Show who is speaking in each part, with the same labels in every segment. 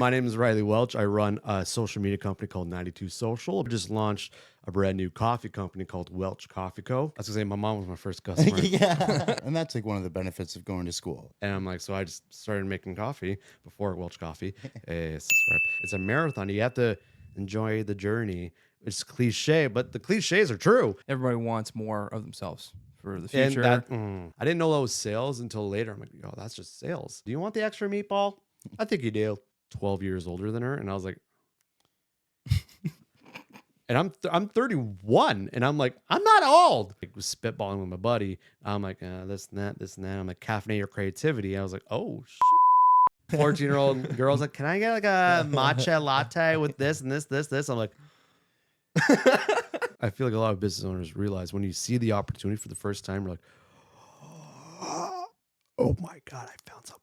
Speaker 1: My name is Riley Welch. I run a social media company called 92 Social. I just launched a brand new coffee company called Welch Coffee Co. I was gonna say my mom was my first customer.
Speaker 2: Yeah. And that's like one of the benefits of going to school.
Speaker 1: And I'm like, so I just started making coffee before Welch Coffee. It's a marathon. You have to enjoy the journey. It's cliche, but the cliches are true.
Speaker 3: Everybody wants more of themselves for the
Speaker 1: And
Speaker 3: future.
Speaker 1: that I didn't know that was sales until later. I'm like, oh, that's just sales. Do you want the extra meatball? I think you do. 12 years older than her, and I was like, and I'm 31, and I'm like, I'm not old. I was spitballing with my buddy. I'm like, this and that. I'm like, caffeinate your creativity. I was like, oh, 14-year-old girl's like, can I get like a matcha latte with this and this? I'm like, I feel like a lot of business owners realize when you see the opportunity for the first time, you're like, oh my God, I found something.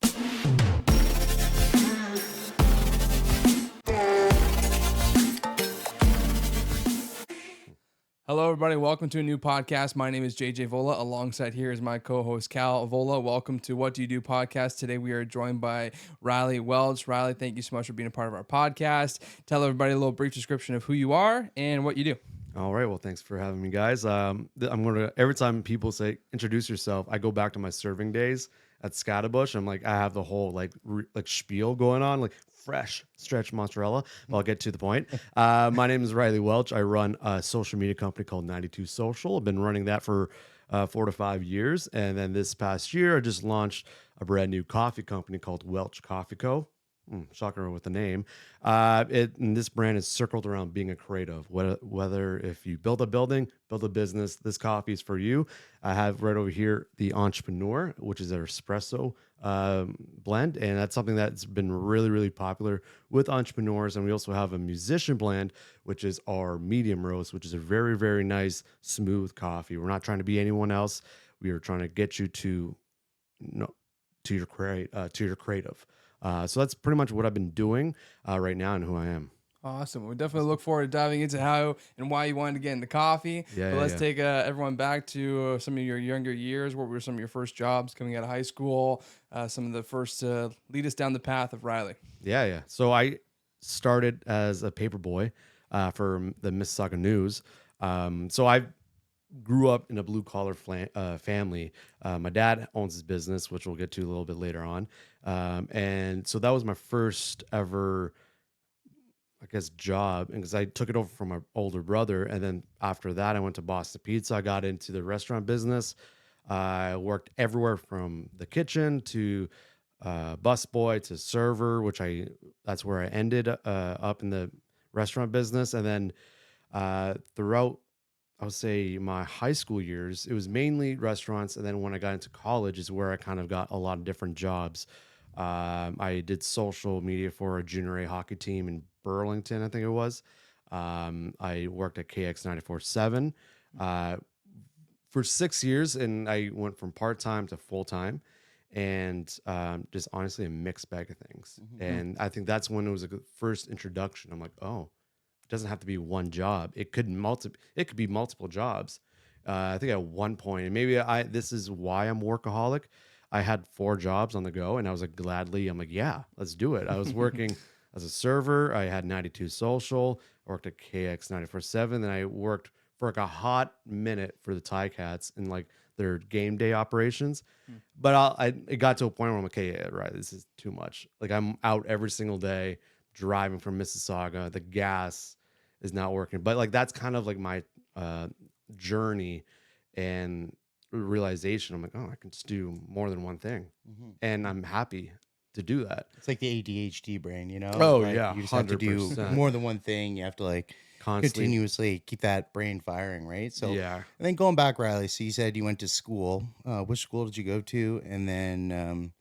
Speaker 3: Hello, everybody. Welcome to a new podcast. My name is JJ Vola. Alongside here is my co-host Cal Vola. Welcome to What Do You Do podcast. Today we are joined by Riley Welch. Riley, thank you so much for being a part of our podcast. Tell everybody a little brief description of who you are and what you do.
Speaker 1: All right. Well, thanks for having me, guys. I'm going to, every time people say, introduce yourself, I go back to my serving days at Scatabush. I'm like, I have the whole like spiel going on, like fresh stretch mozzarella. But I'll get to the point. My name is Riley Welch. I run a social media company called 92 Social. I've been running that for 4 to 5 years. And then this past year, I just launched a brand new coffee company called Welch Coffee Co. Shocker with the name. And this brand is circled around being a creative. Whether if you build a building, build a business, this coffee is for you. I have right over here the Entrepreneur, which is our espresso blend, and that's something that's been really, really popular with entrepreneurs. And we also have a musician blend, which is our medium roast, which is a very, very nice, smooth coffee. We're not trying to be anyone else. We are trying to get you to your creative. So that's pretty much what I've been doing right now and who I am.
Speaker 3: Awesome. We definitely look forward to diving into how and why you wanted to get into coffee. But let's take everyone back to some of your younger years. What were some of your first jobs coming out of high school? Some of the first lead us down the path of Riley.
Speaker 1: Yeah. So I started as a paper boy for the Mississauga News. So I grew up in a blue collar family. My dad owns his business, which we'll get to a little bit later on. And so that was my first ever, I guess, job. And because I took it over from my older brother. And then after that, I went to Boston Pizza. I got into the restaurant business. I worked everywhere from the kitchen to busboy to server, that's where I ended up in the restaurant business. And then throughout, I would say my high school years, it was mainly restaurants. And then when I got into college is where I kind of got a lot of different jobs. I did social media for a junior A hockey team in Burlington, I think it was. I worked at KX 94.7 for 6 years, and I went from part-time to full-time, and just honestly a mixed bag of things. Mm-hmm. And I think that's when it was a first introduction. I'm like, oh, it doesn't have to be one job. It could be multiple jobs. I think at one point, and maybe this is why I'm workaholic. I had 4 jobs on the go, and I was like, I'm like, yeah, let's do it. I was working as a server. I had 92 Social, worked at KX 94.7, and I worked for like a hot minute for the Ticats in like their game day operations. But it got to a point where I'm like, okay, yeah, right, this is too much. Like I'm out every single day driving from Mississauga. The gas is not working. But like that's kind of like my journey and realization. I'm like, oh, I can just do more than one thing. Mm-hmm. And I'm happy to do that.
Speaker 2: It's like the ADHD brain, you know?
Speaker 1: Oh,
Speaker 2: like,
Speaker 1: yeah.
Speaker 2: You just have to do
Speaker 1: 100%.
Speaker 2: more than one thing. You have to like
Speaker 1: Constantly
Speaker 2: continuously keep that brain firing, right? So,
Speaker 1: yeah.
Speaker 2: And then going back, Riley, so you said you went to school. Which school did you go to? And then,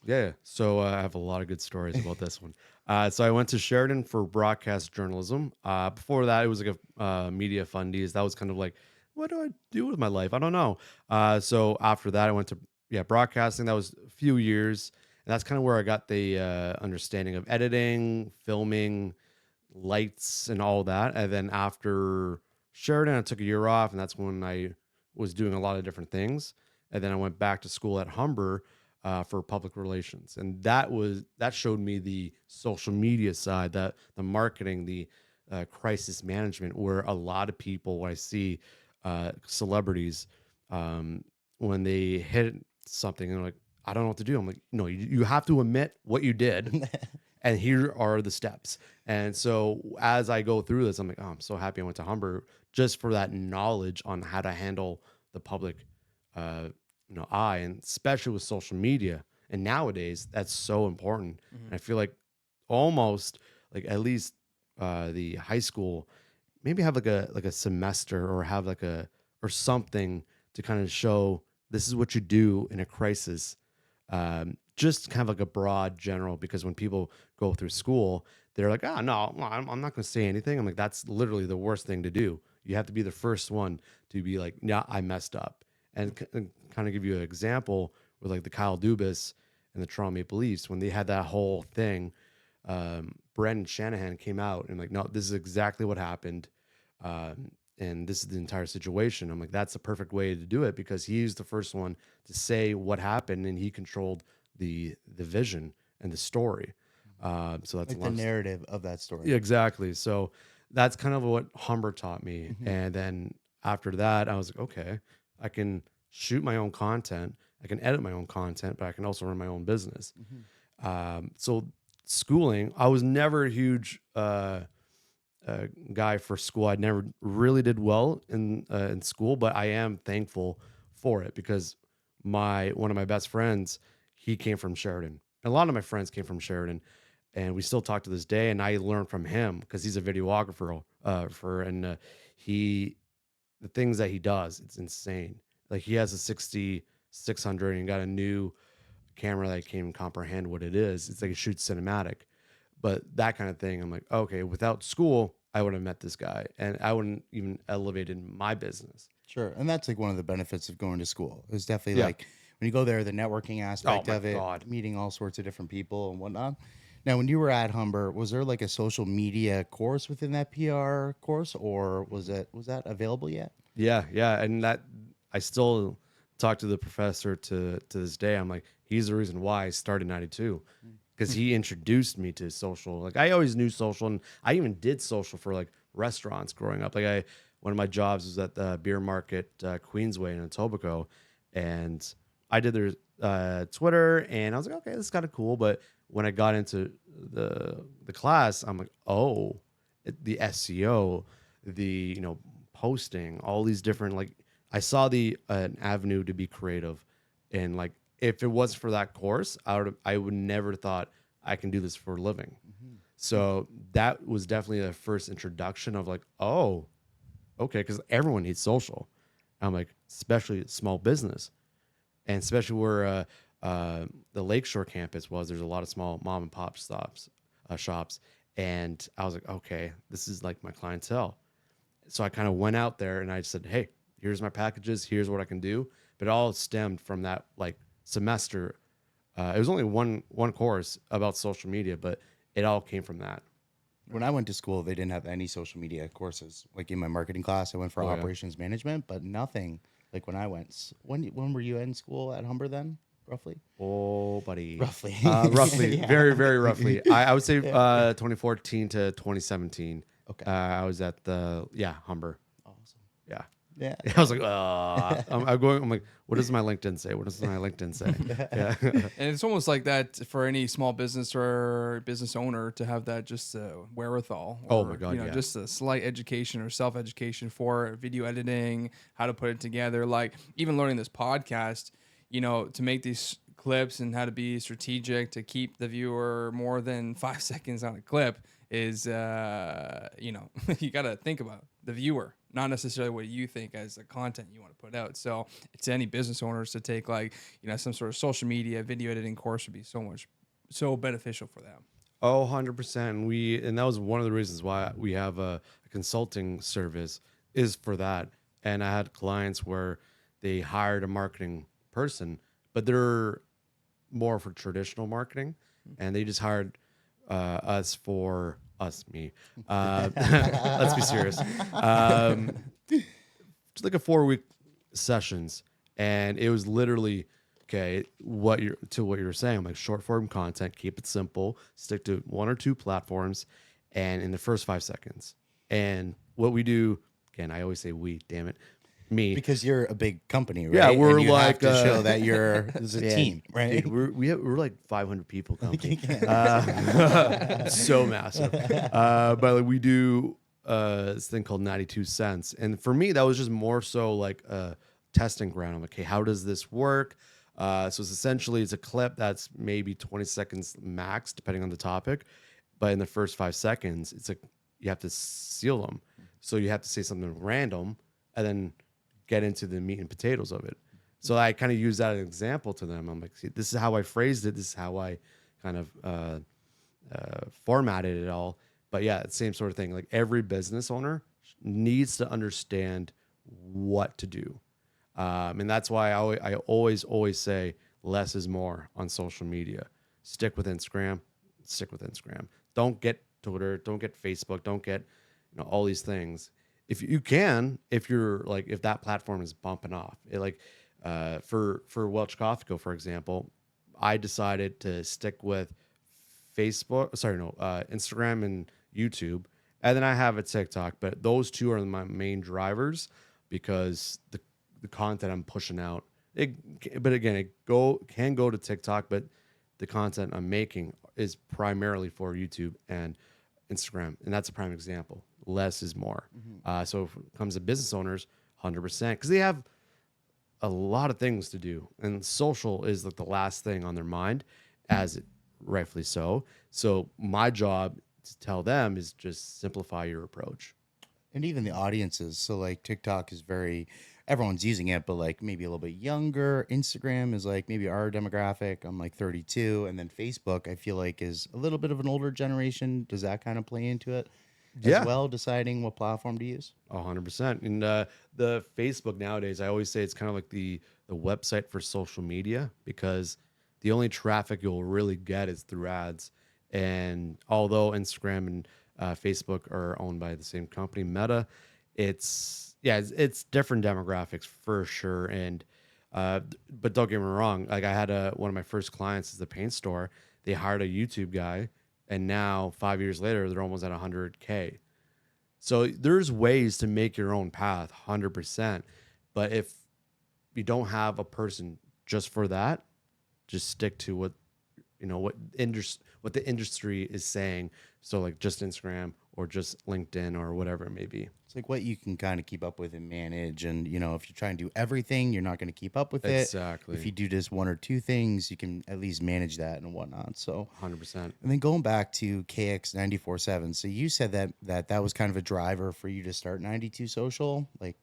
Speaker 1: Yeah. So I have a lot of good stories about this one. So I went to Sheridan for broadcast journalism. Before that, it was like a media fundies. That was kind of like, what do I do with my life? I don't know. So after that, I went to broadcasting. That was a few years. And that's kind of where I got the understanding of editing, filming, lights, and all that. And then after Sheridan, I took a year off, and that's when I was doing a lot of different things. And then I went back to school at Humber for public relations, and that showed me the social media side, that the marketing, the crisis management, where a lot of people, when I see celebrities, when they hit something and they're like, I don't know what to do. I'm like, no, you have to admit what you did, and here are the steps. And so as I go through this, I'm like, oh, I'm so happy I went to Humber just for that knowledge on how to handle the public, eye, and especially with social media. And nowadays, that's so important. And I feel like almost like at least the high school maybe have like a semester, or have like a or something to kind of show this is what you do in a crisis. Just kind of like a broad general, because when people go through school, they're like, oh, no, I'm not going to say anything. I'm like, that's literally the worst thing to do. You have to be the first one to be like, yeah, I messed up. And kind of give you an example with like the Kyle Dubas and the Toronto Maple Leafs, when they had that whole thing, Brendan Shanahan came out and like, no, this is exactly what happened. And this is the entire situation. I'm like, that's the perfect way to do it, because he's the first one to say what happened, and he controlled the vision and the story. So that's
Speaker 2: Like the narrative of that story.
Speaker 1: Yeah, exactly. So that's kind of what Humber taught me. And then after that, I was like, okay, I can shoot my own content, I can edit my own content, but I can also run my own business. So schooling, I was never a huge guy for school. I never really did well in school, but I am thankful for it, because one of my best friends, he came from Sheridan. A lot of my friends came from Sheridan, and we still talk to this day. And I learned from him because he's a videographer, the things that he does, it's insane. Like, he has a 6600 and got a new camera that I can't even comprehend what it is. It's like it shoots cinematic. But that kind of thing, I'm like, okay, without school, I would have met this guy, and I wouldn't even elevated my business.
Speaker 2: Sure. And that's like one of the benefits of going to school. It's definitely
Speaker 1: Yeah.
Speaker 2: like when you go there, the networking aspect
Speaker 1: my
Speaker 2: of it,
Speaker 1: God.
Speaker 2: meeting all sorts of different people and whatnot. Now, when you were at Humber, was there like a social media course within that PR course, or was that available yet?
Speaker 1: Yeah, and that I still talk to the professor to this day. I'm like, he's the reason why I started 92, because he introduced me to social. Like, I always knew social, and I even did social for like restaurants growing up. Like, one of my jobs was at the beer market, Queensway in Etobicoke, and I did their Twitter, and I was like, okay, this is kind of cool. But when I got into the class, I'm like, oh, the SEO, the posting, all these different, like, I saw an avenue to be creative, and like, if it wasn't for that course, I would never thought I can do this for a living. So that was definitely the first introduction of like, oh, okay, because everyone needs social. I'm like, especially small business, and especially where the Lakeshore campus was. There's a lot of small mom and pop shops, and I was like, okay, this is like my clientele. So I kind of went out there and I said, hey, here's my packages, here's what I can do. But it all stemmed from that like semester. It was only one course about social media, but it all came from that.
Speaker 2: When I went to school, they didn't have any social media courses. Like in my marketing class, I went for operations management, but nothing like when I went. When were you in school at Humber then, roughly?
Speaker 1: Oh, buddy.
Speaker 2: Roughly.
Speaker 1: Roughly.
Speaker 2: Yeah.
Speaker 1: Very, very roughly. I would say 2014 to 2017.
Speaker 2: Okay.
Speaker 1: I was at Humber.
Speaker 2: Awesome.
Speaker 1: Yeah.
Speaker 2: Yeah.
Speaker 1: I was like, I'm like, what does my LinkedIn say? What does my LinkedIn say? Yeah.
Speaker 3: And it's almost like that for any small business or business owner to have that just wherewithal.
Speaker 1: Oh
Speaker 3: or,
Speaker 1: my God, yeah.
Speaker 3: just a slight education or self-education for video editing, how to put it together. Like even learning this podcast, to make these clips and how to be strategic to keep the viewer more than 5 seconds on a clip is, you got to think about the viewer, not necessarily what you think as the content you want to put out. So to any business owners to take like, some sort of social media, video editing course would be so beneficial for them.
Speaker 1: Oh, 100%. And that was one of the reasons why we have a consulting service is for that. And I had clients where they hired a marketing person, but they're more for traditional marketing, and they just hired me. Let's be serious. Just like a 4-week sessions, and it was literally, okay, what you're saying, I'm like short form content, keep it simple, stick to 1 or 2 platforms, and in the first 5 seconds. And what we do, again, I always say we, damn it, me.
Speaker 2: Because you're a big company, right?
Speaker 1: Yeah, we're
Speaker 2: and you have
Speaker 1: like
Speaker 2: to show that there's a
Speaker 1: man,
Speaker 2: team, right?
Speaker 1: dude, we're like 500 people company,
Speaker 2: Yeah.
Speaker 1: so massive. But like we do this thing called 92 cents, and for me that was just more so like a testing ground. I'm like, okay, how does this work? So it's essentially it's a clip that's maybe 20 seconds max, depending on the topic. But in the first 5 seconds, it's like you have to seal them. So you have to say something random and then get into the meat and potatoes of it. So I kind of use that as an example to them. I'm like, see, this is how I phrased it. This is how I kind of formatted it all. But yeah, it's the same sort of thing. Like every business owner needs to understand what to do. And that's why I always say less is more on social media. Stick with Instagram. Stick with Instagram. Don't get Twitter. Don't get Facebook. Don't get all these things. If you can, if you're like if that platform is bumping off, for Welch Coffee Co, for example, I decided to stick with Instagram and YouTube, and then I have a TikTok. But those two are my main drivers because the content I'm pushing out. But again, can go to TikTok, but the content I'm making is primarily for YouTube and Instagram, and that's a prime example. Less is more. So if it comes to business owners, 100%, because they have a lot of things to do, and social is like the last thing on their mind, as it rightfully so. So my job to tell them is just simplify your approach.
Speaker 2: And even the audiences. So like TikTok is everyone's using it, but like maybe a little bit younger. Instagram is like maybe our demographic. I'm like 32. And then Facebook, I feel like is a little bit of an older generation. Does that kind of play into it as well, deciding what platform to use?
Speaker 1: 100%. And the Facebook nowadays, I always say it's kind of like the website for social media, because the only traffic you'll really get is through ads. And although Instagram and Facebook are owned by the same company, Meta, it's different demographics for sure. And but don't get me wrong, like I had one of my first clients is the paint store. They hired a YouTube guy, and now 5 years later they're almost at 100K. So there's ways to make your own path, 100%. But if you don't have a person just for that, just stick to what the industry is saying. So like just Instagram or just LinkedIn or whatever it may be.
Speaker 2: It's like what you can kind of keep up with and manage. And, if you try and do everything, you're not going to keep up with it.
Speaker 1: Exactly.
Speaker 2: If you do just 1 or 2 things, you can at least manage that and whatnot. So
Speaker 1: 100%.
Speaker 2: And then going back to KX 94.7. So you said that was kind of a driver for you to start 92 Social. Like,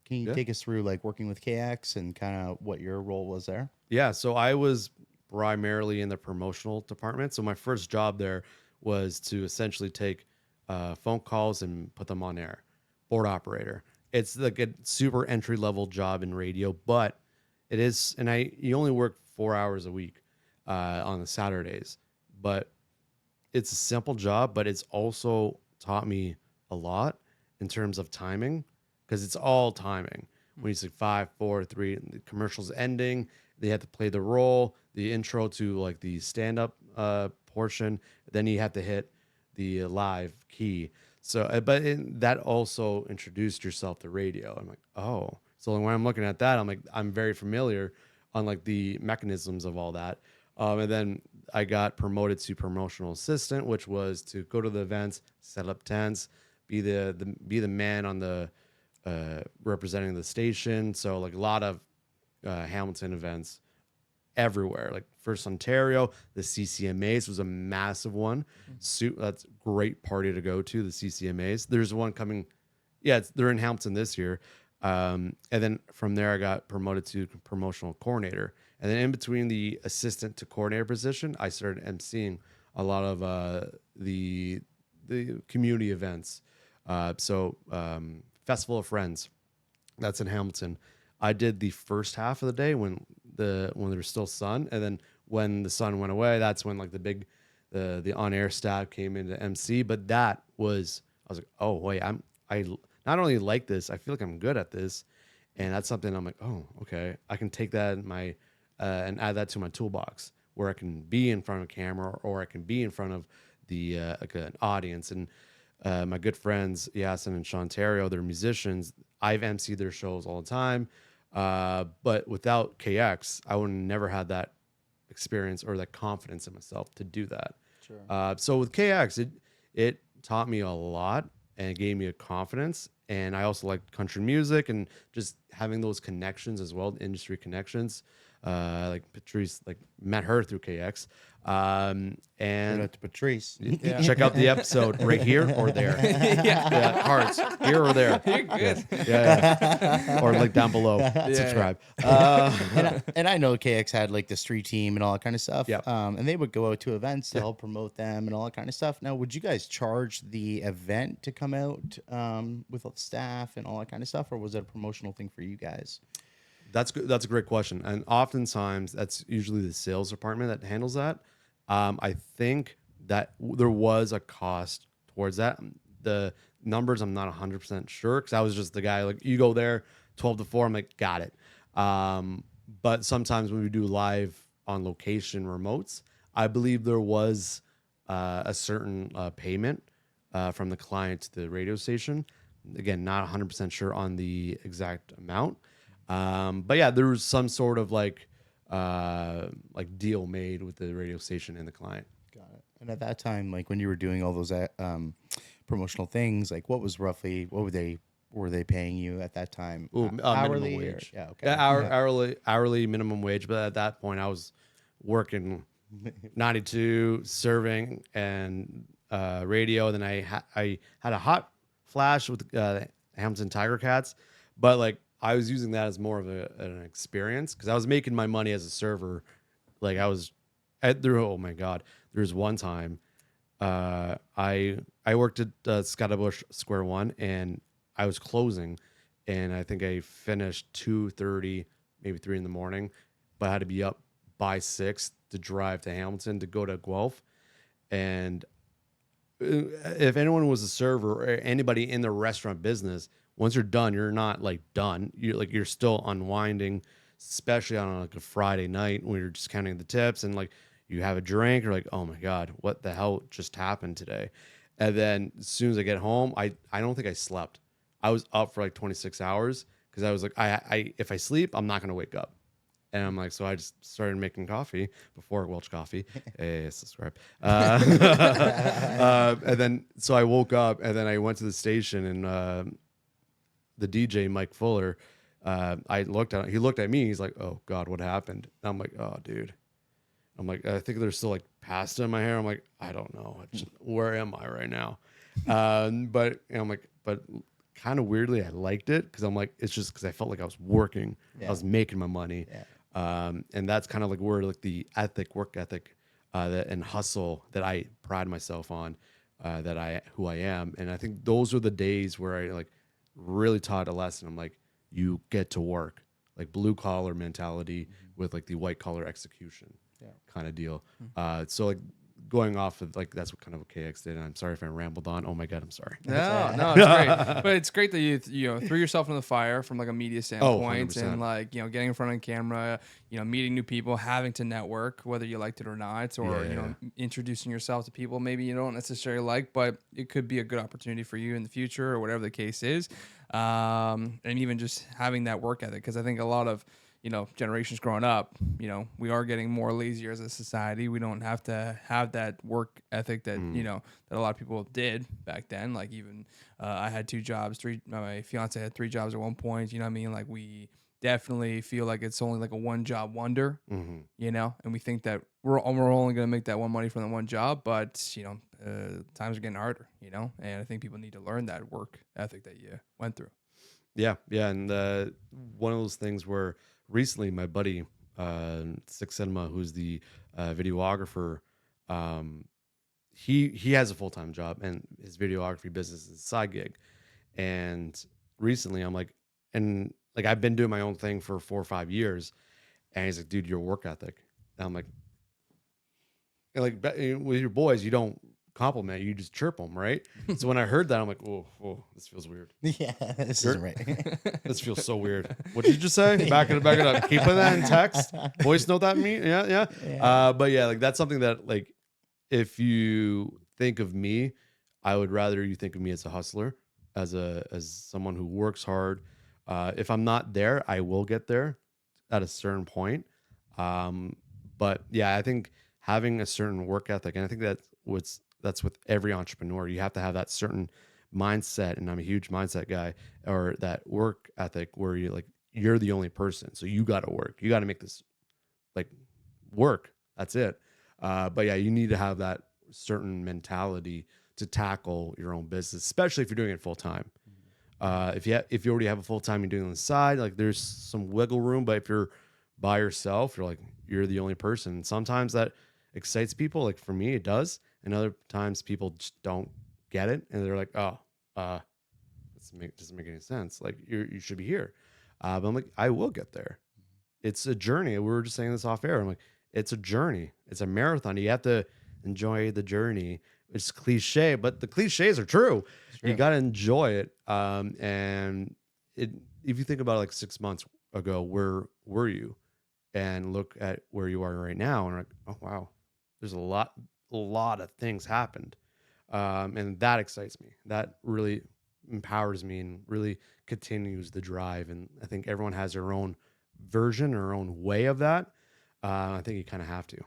Speaker 2: can you take us through like working with KX and kind of what your role was there?
Speaker 1: Yeah. So I was primarily in the promotional department. So my first job there was to essentially take phone calls and put them on air. Board operator. It's like a super entry level job in radio, but it is, and you only work 4 hours a week on the Saturdays, but it's a simple job, but it's also taught me a lot in terms of timing, because it's all timing. When you say 5, 4, 3, the commercial's ending, they have to play the role, the intro to like the stand-up portion, then you have to hit the live key. So, that also introduced yourself to radio. I'm like, oh, so when I'm looking at that, I'm like, I'm very familiar on like the mechanisms of all that. And then I got promoted to promotional assistant, which was to go to the events, set up tents, be the man on the representing the station. So like a lot of Hamilton events everywhere. Like First Ontario, the CCMAs was a massive one. That's a great party to go to, the CCMAs. There's one coming. Yeah, they're in Hamilton this year. And then from there, I got promoted to promotional coordinator. And then in between the assistant to coordinator position, I started emceeing a lot of the community events. Festival of Friends, that's in Hamilton. I did the first half of the day when there was still sun, and then when the sun went away, that's when like the on air staff came into MC. But I was like, oh wait, I not only like this, I feel like I'm good at this, and that's something I'm like, oh okay, I can take that in my and add that to my toolbox where I can be in front of a camera or I can be in front of the like an audience. And my good friends Yasin and Shontario, they're musicians. I've emceed their shows all the time, but without KX, I would never had that experience or that confidence in myself to do that.
Speaker 2: Sure.
Speaker 1: So with KX, it taught me a lot and it gave me a confidence. And I also like country music and just having those connections as well, industry connections. Like Patrice, like met her through KX.
Speaker 2: Shout
Speaker 1: And
Speaker 2: out to Patrice.
Speaker 3: Yeah.
Speaker 1: check out the episode right here or there. Yeah, cards here or there.
Speaker 3: You're good.
Speaker 1: Yeah. Or like down below. Subscribe.
Speaker 2: And I know KX had like the street team and all that kind of stuff.
Speaker 1: Yep.
Speaker 2: And they would go out to events to help promote them and all that kind of stuff. Now, would you guys charge the event to come out with all the staff and all that kind of stuff, or was it a promotional thing for you guys?
Speaker 1: That's good. That's a great question. And oftentimes that's usually the sales department that handles that. I think that there was a cost towards that. The numbers, I'm not 100% sure because I was just the guy like, you go there 12 to 4. I'm like, got it. But sometimes when we do live on location remotes, I believe there was a certain payment from the client to the radio station. Again, not 100% sure on the exact amount. But yeah, there was some sort of like deal made with the radio station and the client.
Speaker 2: Got it. And at that time, like when you were doing all those promotional things, like what were they paying you at that time?
Speaker 1: Ooh,
Speaker 2: hourly
Speaker 1: minimum
Speaker 2: or-
Speaker 1: wage.
Speaker 2: Yeah, okay.
Speaker 1: Yeah, hourly minimum wage. But at that point, I was working 92, serving and radio. Then I had a hot flash with Hamilton Tiger Cats, but like I was using that as more of an experience because I was making my money as a server. Like I was oh my God, there's one time I worked at Scottibush Square One and I was closing, and I think I finished 2:30, maybe 3 in the morning, but I had to be up by 6 to drive to Hamilton to go to Guelph. And if anyone was a server or anybody in the restaurant business, once you're done, you're not like done. You're still unwinding, especially on like a Friday night when you're just counting the tips and like you have a drink. You're like, oh my God, what the hell just happened today? And then as soon as I get home, I don't think I slept. I was up for like 26 hours because I was like, I if I sleep, I'm not gonna wake up. And I'm like, so I just started making coffee before Welch Coffee. Hey, subscribe. And then, so I woke up and then I went to the station and the DJ, Mike Fuller, he looked at me. He's like, oh God, what happened? And I'm like, oh, dude. I'm like, I think there's still like pasta in my hair. I'm like, I don't know. Where am I right now? But I'm like, but kind of weirdly, I liked it because I'm like, it's just because I felt like I was working.
Speaker 2: Yeah.
Speaker 1: I was making my money.
Speaker 2: Yeah.
Speaker 1: And that's kind of like where like the work ethic and hustle that I pride myself on, who I am. And I think those are the days where I like really taught a lesson. I'm like, you get to work, like blue collar mentality with like the white collar execution kind of deal. So like going off of like, that's what kind of what KX did. And I'm sorry if I rambled on. Oh my God, I'm sorry.
Speaker 3: No, it's great. But it's great that you threw yourself in the fire from like a media standpoint
Speaker 1: 100%.
Speaker 3: and like, getting in front of the camera, meeting new people, having to network, whether you liked it or not, or, introducing yourself to people maybe you don't necessarily like, but it could be a good opportunity for you in the future or whatever the case is. And even just having that work ethic, because I think a lot of, generations growing up, we are getting more lazier as a society. We don't have to have that work ethic that, that a lot of people did back then. Like even I had 2 jobs, my fiance had 3 jobs at one point, you know what I mean? Like we definitely feel like it's only like a one job wonder, and we think that we're only going to make that one money from that one job, but times are getting harder, and I think people need to learn that work ethic that you went through.
Speaker 1: Yeah. And one of those things where recently my buddy, Six Cinema, who's the videographer, he has a full-time job and his videography business is a side gig. And recently I'm like, and like I've been doing my own thing for 4 or 5 years. And he's like, dude, your work ethic. And I'm like with your boys, you don't compliment, you just chirp them, right? So when I heard that, I'm like, oh, this feels weird.
Speaker 2: Yeah, this isn't right.
Speaker 1: This feels so weird. What did you just say? Back it up. Can you put that in text? Voice note that me? Yeah.
Speaker 2: Yeah.
Speaker 1: But yeah, like that's something that like if you think of me, I would rather you think of me as a hustler, as someone who works hard. If I'm not there, I will get there at a certain point. But yeah, I think having a certain work ethic, and I think that's with every entrepreneur. You have to have that certain mindset, and I'm a huge mindset guy, or that work ethic where you're the only person, so you got to work. You got to make this like work. That's it. But yeah, you need to have that certain mentality to tackle your own business, especially if you're doing it full time. If you already have a full time, you're doing it on the side, like there's some wiggle room. But if you're by yourself, you're the only person. And sometimes that excites people. Like for me, it does. And other times people just don't get it, and they're like, "Oh, doesn't make any sense. Like you should be here." But I'm like, I will get there. It's a journey. We were just saying this off air. I'm like, it's a journey. It's a marathon. You have to enjoy the journey. It's cliche, but the cliches are true. You got to enjoy it. And if you think about it, like 6 months ago, where were you? And look at where you are right now, and like, oh wow, there's a lot of things happened, and that excites me. That really empowers me and really continues the drive. And I think everyone has their own version or own way of that. I think you kind of have to.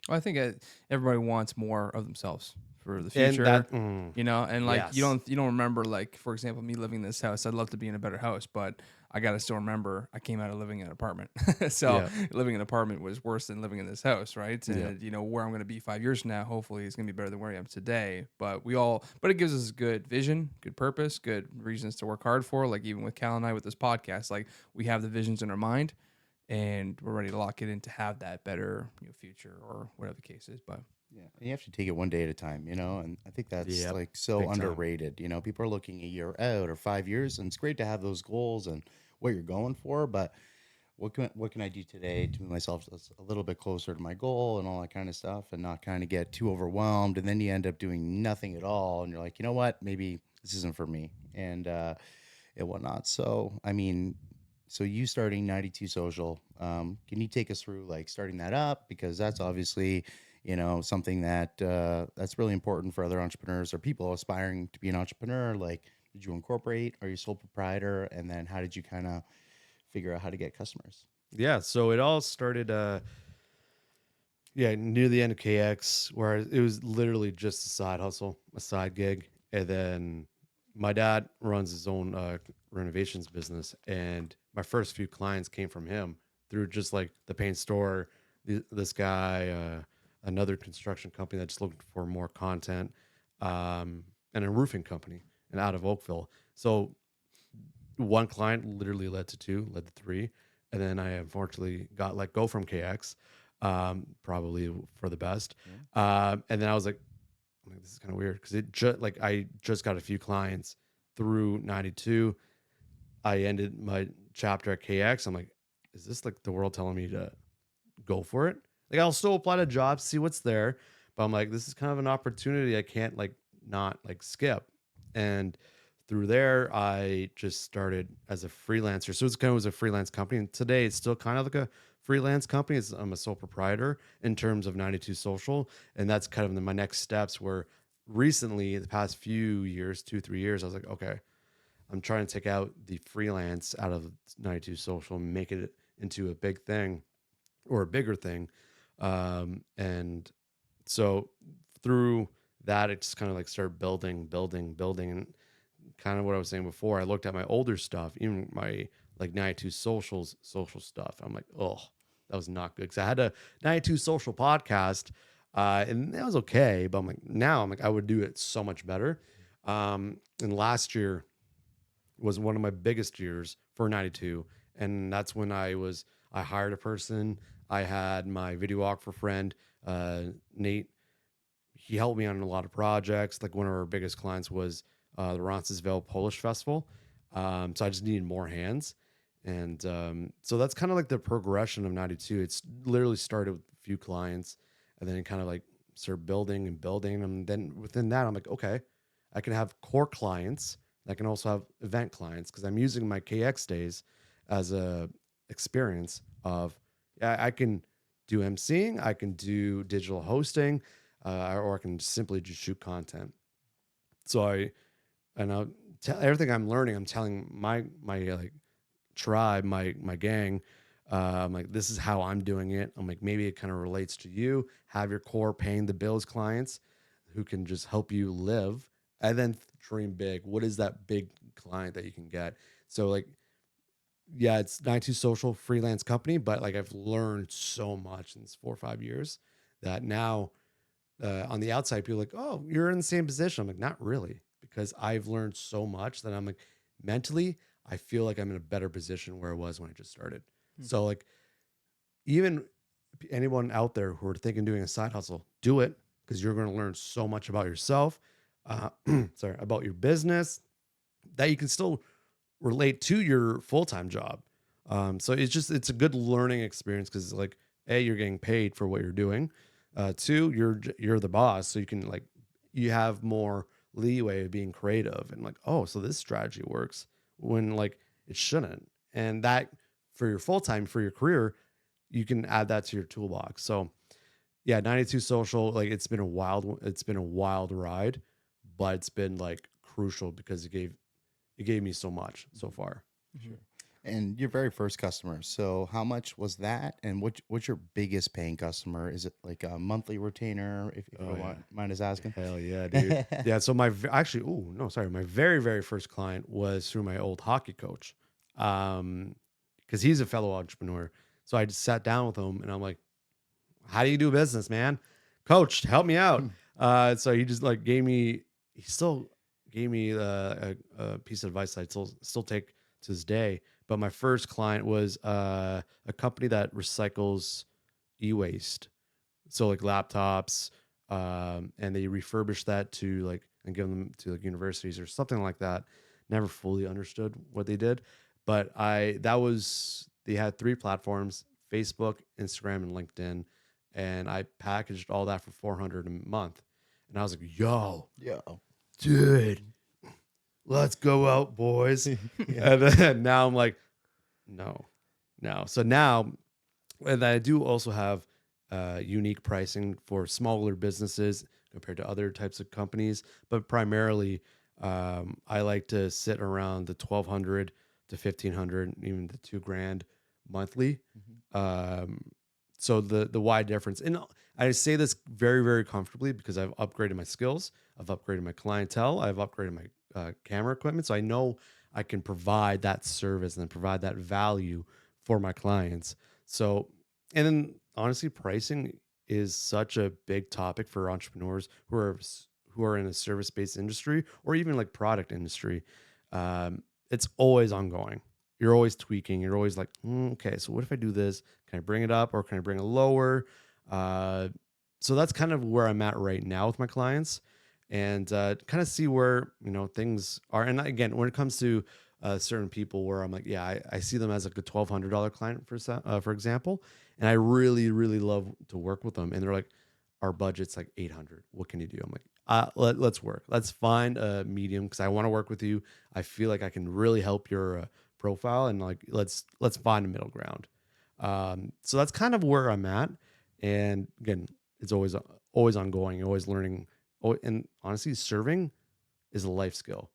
Speaker 3: Well, I think everybody wants more of themselves for the future, and like
Speaker 1: yes.
Speaker 3: you don't remember, like, for example, me living in this house. I'd love to be in a better house, but I gotta still remember I came out of living in an apartment. So living in an apartment was worse than living in this house, right? And where I'm gonna be 5 years from now, hopefully it's gonna be better than where I am today. But it gives us good vision, good purpose, good reasons to work hard for. Like even with Cal and I with this podcast, like we have the visions in our mind, and we're ready to lock it in to have that better future or whatever the case is. But
Speaker 2: Yeah, and you have to take it one day at a time, and I think that's
Speaker 1: Yep,
Speaker 2: like so
Speaker 1: big time.
Speaker 2: underrated. People are looking a year out or 5 years, and it's great to have those goals and what you're going for. But what can I do today to move myself a little bit closer to my goal and all that kind of stuff, and not kind of get too overwhelmed, and then you end up doing nothing at all, and you're like, you know what, maybe this isn't for me, and whatnot. So I mean, so you starting 92 Social, can you take us through like starting that up, because that's obviously something that that's really important for other entrepreneurs or people aspiring to be an entrepreneur. Like, did you incorporate? Are you sole proprietor? And then how did you kind of figure out how to get customers?
Speaker 1: Yeah. So it all started, near the end of KX, where it was literally just a side hustle, a side gig. And then my dad runs his own renovations business, and my first few clients came from him through just like the paint store, this guy, another construction company that just looked for more content, and a roofing company, and out of Oakville. So one client literally led to two, led to three, and then I unfortunately got let go from KX, probably for the best. And then I was like, this is kind of weird, because I just got a few clients through 92. I ended my chapter at KX. I'm like, is this like the world telling me to go for it? Like, I'll still apply to jobs, see what's there, but I'm like, this is kind of an opportunity I can't like not like skip. And through there, I just started as a freelancer. So it was a freelance company, and today it's still kind of like a freelance company. I'm a sole proprietor in terms of 92 Social, and that's kind of my next steps. Where recently, the past few years, 2-3 years, I was like, okay, I'm trying to take out the freelance out of 92 Social and make it into a big thing, or a bigger thing. And so through that, it just kind of like started building. And kind of what I was saying before, I looked at my older stuff, even my like 92 social stuff. I'm like, oh, that was not good. Cause I had a 92 Social podcast, and that was okay. But I'm like, I would do it so much better. And last year was one of my biggest years for 92. And that's when I hired a person. I had my videographer friend, Nate. He helped me on a lot of projects. Like one of our biggest clients was the Roncesvalles Polish Festival. So I just needed more hands. And so that's kind of like the progression of 92. It's literally started with a few clients, and then it kind of like start building and building. And then within that, I'm like, okay, I can have core clients. I can also have event clients because I'm using my KX days as a experience of, yeah, I can do emceeing, I can do digital hosting, or I can simply just shoot content. So I tell everything I'm learning, I'm telling my like tribe, my gang. I'm like, this is how I'm doing it. I'm like, maybe it kind of relates to you. Have your core paying the bills clients who can just help you live, and then dream big. What is that big client that you can get? So like, yeah, it's 92 Social freelance company, but like I've learned so much in this 4 or 5 years that now on the outside, people are like, oh, you're in the same position. I'm like, not really, because I've learned so much that I'm like, mentally, I feel like I'm in a better position where I was when I just started. So like, even anyone out there who are thinking doing a side hustle, do it because you're going to learn so much about yourself, sorry, about your business that you can still relate to your full-time job. So it's a good learning experience because like, A, you're getting paid for what you're doing. Two, you're the boss, so you can like, you have more leeway of being creative and like, oh, so this strategy works when like it shouldn't. And that for your full-time, for your career, you can add that to your toolbox. So yeah, 92 Social, like it's been a wild ride, but it's been like crucial because it gave me so much so far.
Speaker 2: Sure. And your very first customer. So how much was that? And what's your biggest paying customer? Is it like a monthly retainer? If you don't mind us asking.
Speaker 1: Hell yeah, dude. Yeah. So actually, oh no, sorry. My very first client was through my old hockey coach. Because he's a fellow entrepreneur. So I just sat down with him and I'm like, how do you do business, man? Coach, help me out. So he just like he still gave me a piece of advice I still take to this day. But my first client was a company that recycles e-waste. So like laptops, and they refurbish that to like, and give them to like universities or something like that. Never fully understood what they did, but they had 3 platforms: Facebook, Instagram, and LinkedIn. And I packaged all that for $400 a month. And I was like, yo,
Speaker 2: Yeah.
Speaker 1: dude, let's go out, boys. And then now I'm like, no. So now, and I do also have unique pricing for smaller businesses compared to other types of companies, but primarily I like to sit around the 1,200 to 1,500, even the $2,000 monthly. So the wide difference, and I say this very comfortably because I've upgraded my skills, I've upgraded my clientele, I've upgraded my camera equipment, so I know I can provide that service and provide that value for my clients. So, and then honestly, pricing is such a big topic for entrepreneurs who are in a service-based industry or even like product industry. It's always ongoing. You're always tweaking. You're always like, okay, so what if I do this? Can I bring it up or can I bring it lower? So that's kind of where I'm at right now with my clients, and kind of see where things are. And again, when it comes to certain people, where I'm like, yeah, I see them as like a $1,200 client for example, and I really love to work with them, and they're like, our budget's like 800. What can you do? I'm like, let's work. Let's find a medium because I want to work with you. I feel like I can really help your profile, and like let's find a middle ground. So that's kind of where I'm at, and again, it's always ongoing, always learning. And honestly, serving is a life skill.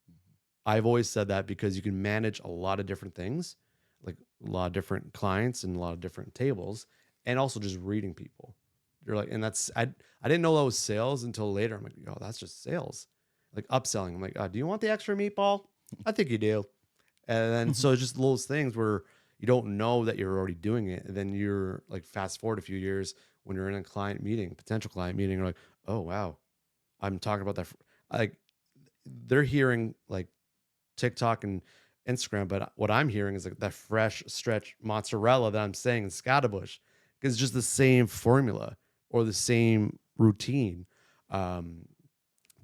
Speaker 1: I've always said that because you can manage a lot of different things, like a lot of different clients and a lot of different tables, and also just reading people. You're like, and I didn't know that was sales until later. I'm like, oh, that's just sales, like upselling. I'm like, do you want the extra meatball? I think you do. And then so it's just those things where you don't know that you're already doing it, and then you're like, fast forward a few years when you're in a potential client meeting, you're like, oh wow, I'm talking about that. Like they're hearing like TikTok and Instagram, but what I'm hearing is like that fresh stretch mozzarella that I'm saying in Scottibush, because it's just the same formula or the same routine. But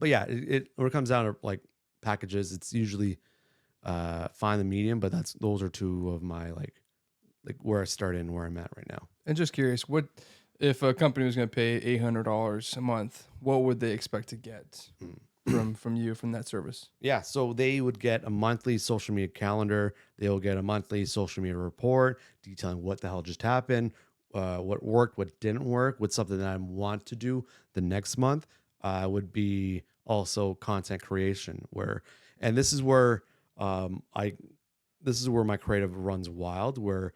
Speaker 1: yeah, when it comes down to like packages, it's usually find the medium, but those are two of my like where I started and where I'm at right now.
Speaker 3: And just curious, what if a company was going to pay $800 a month, what would they expect to get from you from that service?
Speaker 1: Yeah, so they would get a monthly social media calendar. They will get a monthly social media report detailing what the hell just happened, what worked, what didn't work, what's something that I want to do the next month. Would be also content creation, and this is where I this is where my creative runs wild, where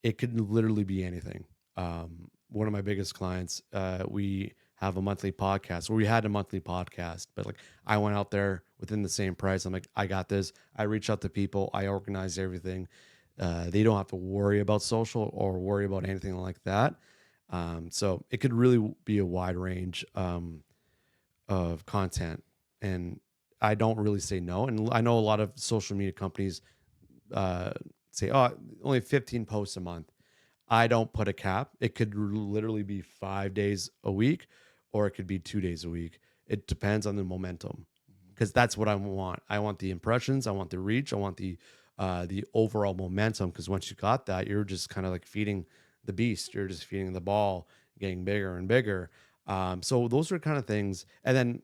Speaker 1: it could literally be anything. One of my biggest clients, we have a monthly podcast, or we had a monthly podcast, but like I went out there within the same price. I'm like, I got this. I reach out to people. I organize everything. They don't have to worry about social or worry about anything like that. So it could really be a wide range of content, and I don't really say no. And I know a lot of social media companies say, "Oh, only 15 posts a month." I don't put a cap. It could literally be 5 days a week, or it could be 2 days a week. It depends on the momentum, because that's what I want. I want the impressions. I want the reach. I want the overall momentum. Because once you got that, you're just kind of like feeding the beast. You're just feeding the ball, getting bigger and bigger. So those are kind of things. And then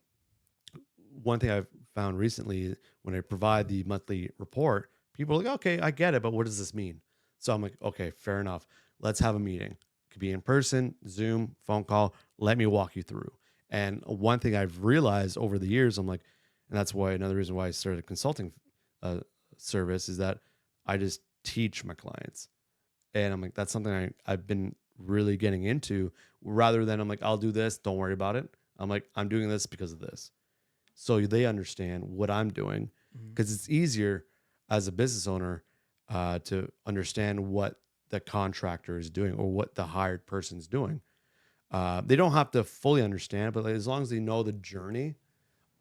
Speaker 1: one thing I've found recently, when I provide the monthly report, people are like, okay, I get it, but what does this mean? So I'm like, okay, fair enough. Let's have a meeting. It could be in person, Zoom, phone call. Let me walk you through. And one thing I've realized over the years, I'm like, and that's why another reason why I started a consulting service is that I just teach my clients. And I'm like, that's something I've been really getting into, rather than I'm like, I'll do this, don't worry about it. I'm like, I'm doing this because of this. So they understand what I'm doing, because it's easier as a business owner to understand what the contractor is doing or what the hired person is doing. They don't have to fully understand, but like, as long as they know the journey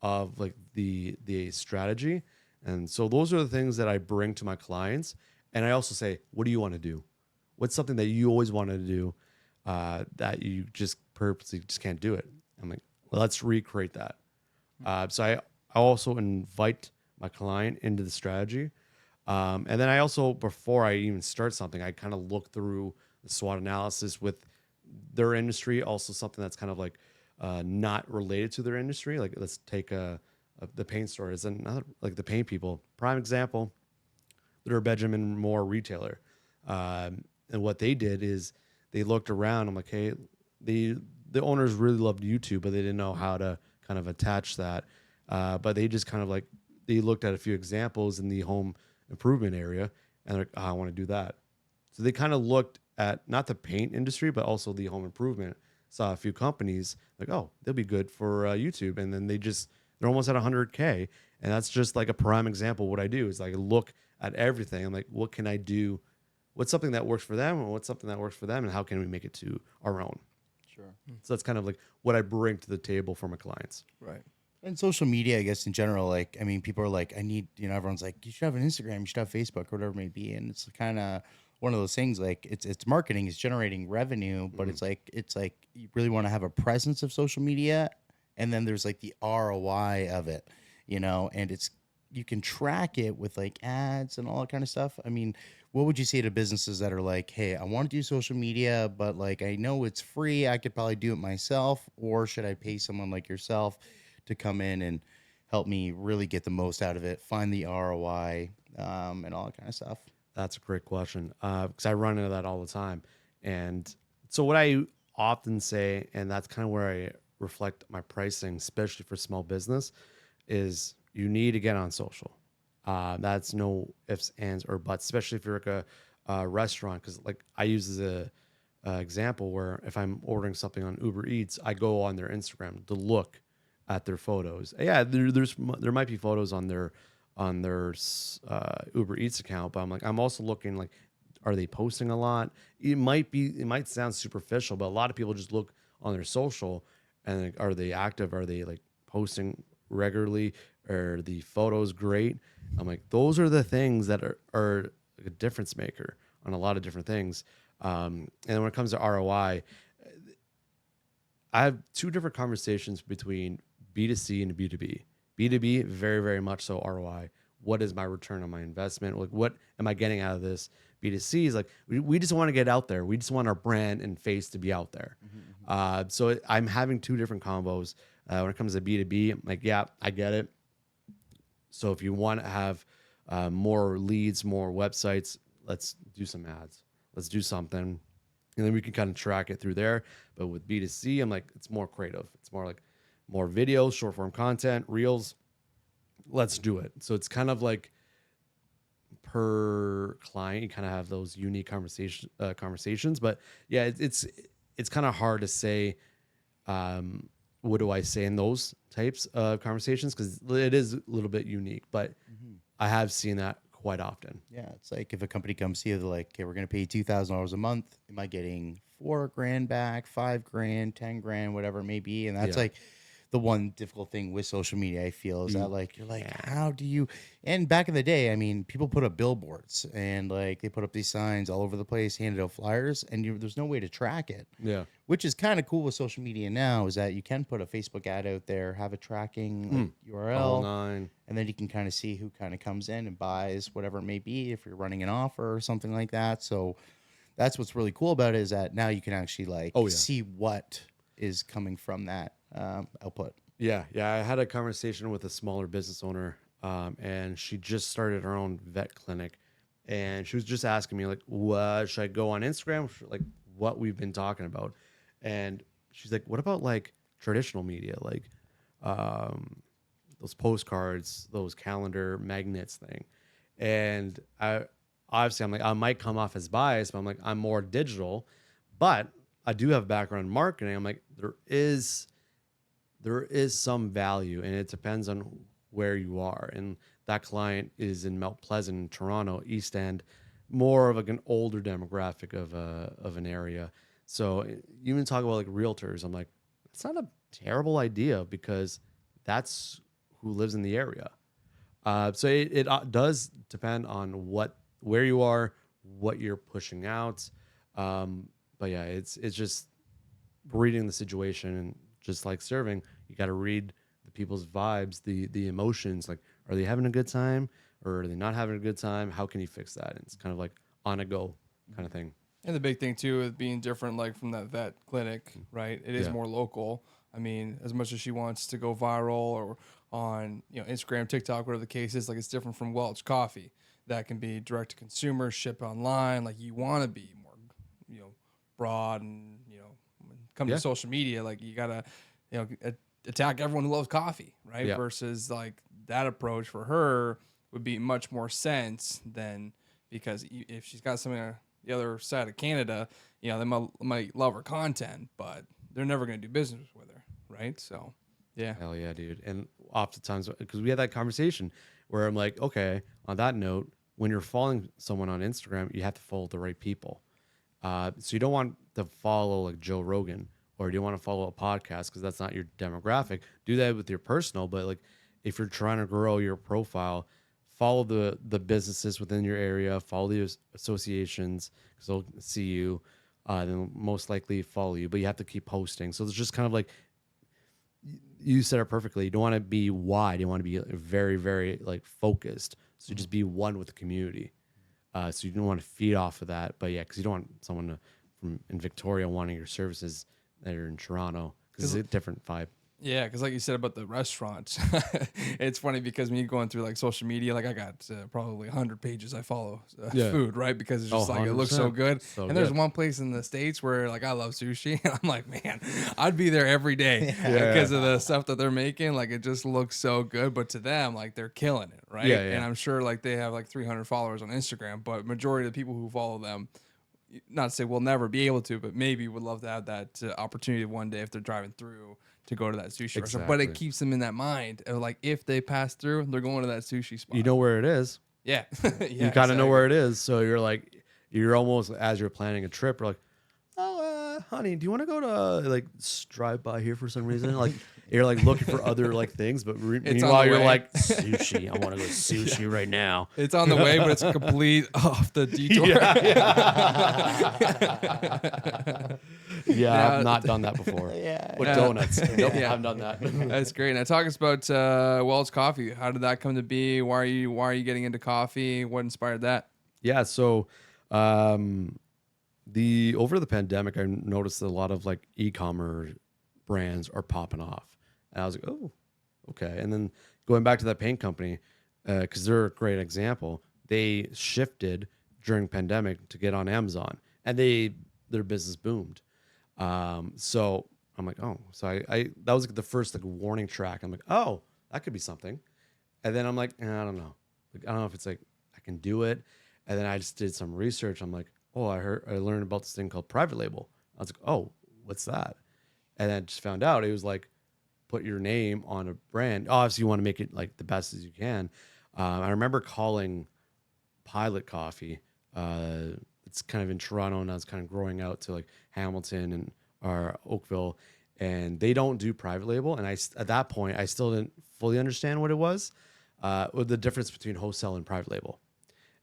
Speaker 1: of like the strategy. And so those are the things that I bring to my clients. And I also say, what do you want to do? What's something that you always wanted to do that you just purposely just can't do it? I'm like, well, let's recreate that. So I also invite my client into the strategy. And then I also, before I even start something, I kind of look through the SWOT analysis with their industry, also something that's kind of like not related to their industry. Like let's take the paint store as another, like the paint people. Prime example, they're a Benjamin Moore retailer. And what they did is they looked around. I'm like, hey, the owners really loved YouTube, but they didn't know how to kind of attach that. But they just kind of like, they looked at a few examples in the home improvement area, and they're like, oh, I want to do that. So they kind of looked at not the paint industry, but also the home improvement. Saw a few companies like, oh, they'll be good for YouTube. And then they're almost at 100K. And that's just like a prime example. What I do is like look at everything. I'm like, what can I do? What's something that works for them, and what's something that works for them, and how can we make it to our own?
Speaker 2: Sure.
Speaker 1: So that's kind of like what I bring to the table for my clients.
Speaker 3: Right.
Speaker 2: And social media, I guess in general, like, I mean, people are like, I need, everyone's like, you should have an Instagram, you should have Facebook, or whatever it may be. And it's kind of one of those things, like it's marketing, it's generating revenue, but it's like you really want to have a presence of social media. And then there's like the ROI of it, and you can track it with like ads and all that kind of stuff. I mean, what would you say to businesses that are like, hey, I want to do social media, but like, I know it's free, I could probably do it myself, or should I pay someone like yourself to come in and help me really get the most out of it, find the ROI, and all that kind of stuff?
Speaker 1: That's a great question, because I run into that all the time. And so what I often say, and that's kind of where I reflect my pricing, especially for small business, is you need to get on social. That's no ifs, ands, or buts, especially if you're like a restaurant. Because like I use as a example where if I'm ordering something on Uber Eats, I go on their Instagram to look at their photos. Yeah, there might be photos on their Uber Eats account, but I'm also looking like, are they posting a lot? It might sound superficial, but a lot of people just look on their social and like, are they active? Are they like posting regularly? Are the photos great? I'm like, those are the things that are a difference maker on a lot of different things. And when it comes to ROI, I have two different conversations between B2C and B2B. B2B, very, very much so ROI. What is my return on my investment? Like, what am I getting out of this? B2C is like we just want to get out there. We just want our brand and face to be out there. So I'm having two different combos. When it comes to B2B, I'm like, yeah, I get it. So if you want to have more leads, more websites, let's do some ads. Let's do something. And then we can kind of track it through there. But with B2C, I'm like, it's more creative. It's more like more videos, short form content, reels. Let's do it. So it's kind of like per client, you kind of have those unique conversations. But yeah, it's kind of hard to say, what do I say in those types of conversations? Because it is a little bit unique, but I have seen that quite often.
Speaker 2: Yeah, it's like if a company comes to you, they're like, okay, we're going to pay you $2,000 a month. Am I getting $4,000 back, $5,000, $10,000, whatever it may be? And that's like the one difficult thing with social media, I feel, is that like, you're like, how do you, and back in the day, I mean, people put up billboards and like they put up these signs all over the place, handed out flyers, and there's no way to track it.
Speaker 1: Yeah.
Speaker 2: Which is kind of cool with social media now, is that you can put a Facebook ad out there, have a tracking URL, and then you can kind of see who kind of comes in and buys whatever it may be if you're running an offer or something like that. So that's what's really cool about it, is that now you can actually like see what is coming from that output.
Speaker 1: Yeah. I had a conversation with a smaller business owner, and she just started her own vet clinic, and she was just asking me like, what should I go on Instagram? Like what we've been talking about. And she's like, what about like traditional media? Like, those postcards, those calendar magnets thing. And I'm like, I might come off as biased, but I'm like, I'm more digital, but I do have background in marketing. I'm like, there is some value, and it depends on where you are. And that client is in Mount Pleasant, Toronto, East End, more of like an older demographic of an area. So even talk about like realtors, I'm like, it's not a terrible idea because that's who lives in the area. So it does depend on where you are, what you're pushing out. But yeah, it's just reading the situation, and just like serving, you got to read the people's vibes, the emotions. Like, are they having a good time or are they not having a good time? How can you fix that? And it's kind of like on a go kind of thing.
Speaker 3: And the big thing too is being different, like from that vet clinic, right? It is more local. I mean, as much as she wants to go viral or on, Instagram, TikTok, whatever the case is, like it's different from Welch Coffee. That can be direct to consumer, ship online. Like you want to be more, broad and, come to social media, like you gotta, attack everyone who loves coffee, right?
Speaker 1: Yeah.
Speaker 3: Versus like that approach for her would be much more sense than, because if she's got something on the other side of Canada, they might love her content, but they're never going to do business with her, right? So, yeah.
Speaker 1: Hell yeah, dude. And oftentimes, because we had that conversation where I'm like, okay, on that note, when you're following someone on Instagram, you have to follow the right people. So you don't want to follow like Joe Rogan, or do you want to follow a podcast because that's not your demographic? Do that with your personal, but like if you're trying to grow your profile, follow the businesses within your area, follow the associations because they'll see you, then most likely follow you. But you have to keep posting. So it's just kind of like, you said it perfectly. You don't want to be wide. You want to be very, very like focused. So you just be one with the community. So you don't want to feed off of that. But yeah, because you don't want someone from in Victoria wanting your services that are in Toronto, because it's a different vibe.
Speaker 3: Yeah, because like you said about the restaurants, it's funny because when you're going through like social media, like I got probably 100 pages I follow food, right? Because it's just like it looks so good. And there's one place in the States where like I love sushi, and I'm like, man, I'd be there every day because of the stuff that they're making. Like it just looks so good, but to them, like they're killing it, right?
Speaker 1: Yeah.
Speaker 3: And I'm sure like they have like 300 followers on Instagram, but majority of the people who follow them, not to say we'll never be able to, but maybe would love to have that opportunity one day if they're driving through to go to that sushi restaurant. But it keeps them in that mind of like, if they pass through, they're going to that sushi spot.
Speaker 1: You know where it is.
Speaker 3: Yeah.
Speaker 1: You kind of know where it is. So you're almost, as you're planning a trip, you're like, oh, honey, do you want to go to like drive by here for some reason? Like you're like looking for other like things, but meanwhile you're like, sushi. I want to go sushi right now.
Speaker 3: It's on the way, but it's complete off the detour.
Speaker 1: Yeah, I've not done that before. With donuts. Nope, I haven't done that.
Speaker 3: That's great. Now talk us about Welch Coffee. How did that come to be? Why are you getting into coffee? What inspired that?
Speaker 1: Yeah, so Um, the over the pandemic, I noticed a lot of like e-commerce brands are popping off, and I was like, oh, okay. And then going back to that paint company, because they're a great example, they shifted during pandemic to get on Amazon, and their business boomed. So I'm like, oh, so I that was like the first like warning track. I'm like, oh, that could be something. And then I'm like, I don't know. Like, I don't know if it's like I can do it. And then I just did some research. I'm like, oh, I learned about this thing called private label. I was like, oh, what's that? And then just found out it was like put your name on a brand. Obviously, you want to make it like the best as you can. I remember calling Pilot Coffee. It's kind of in Toronto, and I was kind of growing out to like Hamilton and or Oakville, and they don't do private label. And at that point, I still didn't fully understand what it was, or the difference between wholesale and private label.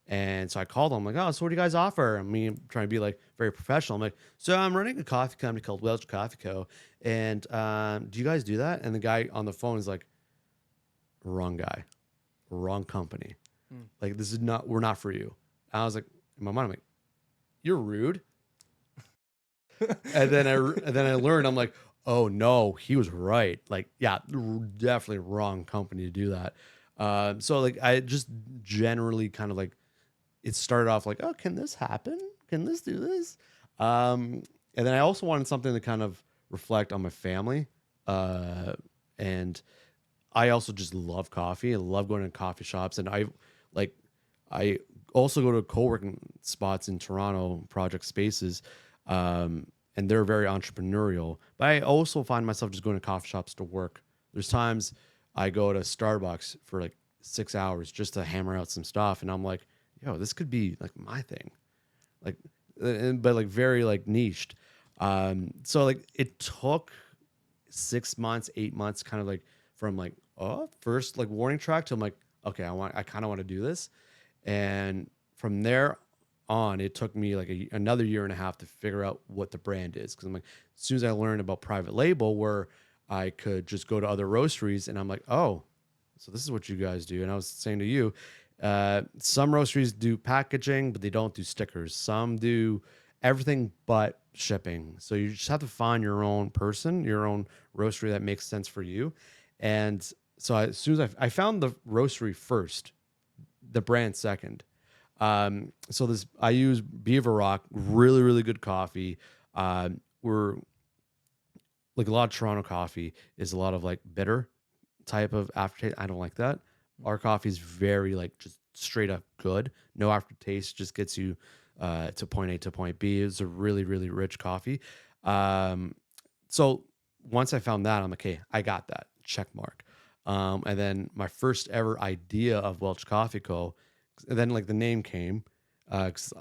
Speaker 1: And so I called them, I'm like, oh, so what do you guys offer? I mean, I'm trying to be like very professional. I'm like, so I'm running a coffee company called Welch Coffee Co. And do you guys do that? And the guy on the phone is like, wrong guy, wrong company. Like, this is not, we're not for you. And I was like, in my mind, I'm like, you're rude. And then I learned, I'm like, oh no, he was right. Like, yeah, definitely wrong company to do that. So like, I just generally kind of like, it started off like, oh, can this happen? Can this do this? And then I also wanted something to kind of reflect on my family. And I also just love coffee. I love going to coffee shops. And like, I also go to co-working spots in Toronto, project spaces. And they're very entrepreneurial. But I also find myself just going to coffee shops to work. There's times I go to Starbucks for like 6 hours just to hammer out some stuff. And I'm like, yo, this could be like my thing. Like, but like very like niched. So like it took 6 months, 8 months, kind of like from like, oh, first like warning track to I'm like, okay, I kind of want to do this. And from there on, it took me like another year and a half to figure out what the brand is. Cause I'm like, as soon as I learned about private label, where I could just go to other roasteries and I'm like, oh, so this is what you guys do. And I was saying to you, some roasteries do packaging, but they don't do stickers. Some do everything but shipping. So you just have to find your own person, your own roastery that makes sense for you. And so as soon as I found the roastery first, the brand second. So this I use Beaver Rock, really really good coffee. We're like a lot of Toronto coffee is a lot of like bitter type of aftertaste. I don't like that. Our coffee is very like just straight up good. No aftertaste, just gets you to point A to point B. It's a really really rich coffee. So once I found that, I'm like, okay, I got that check mark. And then my first ever idea of Welch Coffee Co. And then like the name came, 'cause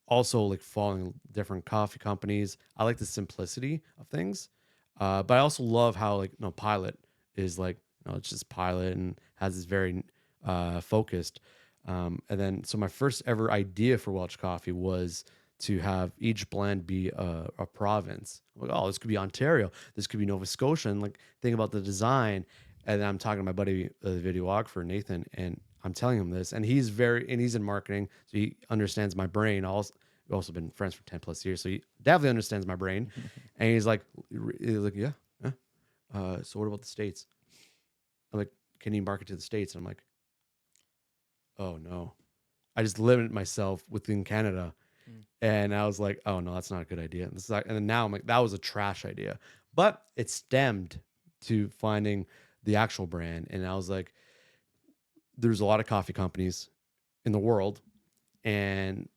Speaker 1: also like following different coffee companies. I like the simplicity of things, but I also love how like Pilot is like it's just Pilot and has this very focused. And then so my first ever idea for Welch Coffee was to have each blend be a province. I'm like, oh, this could be Ontario, this could be Nova Scotia, and like think about the design. And then I'm talking to my buddy, the videographer Nathan, and I'm telling him this, and he's in marketing, so he understands my brain. We've also been friends for 10 plus years, so he definitely understands my brain. And he's like, yeah. So what about the States? I'm like, can you market to the States? And I'm like, oh no, I just limited myself within Canada. And I was like, oh no, that's not a good idea. And then now I'm like, that was a trash idea. But it stemmed to finding the actual brand. And I was like, there's a lot of coffee companies in the world, and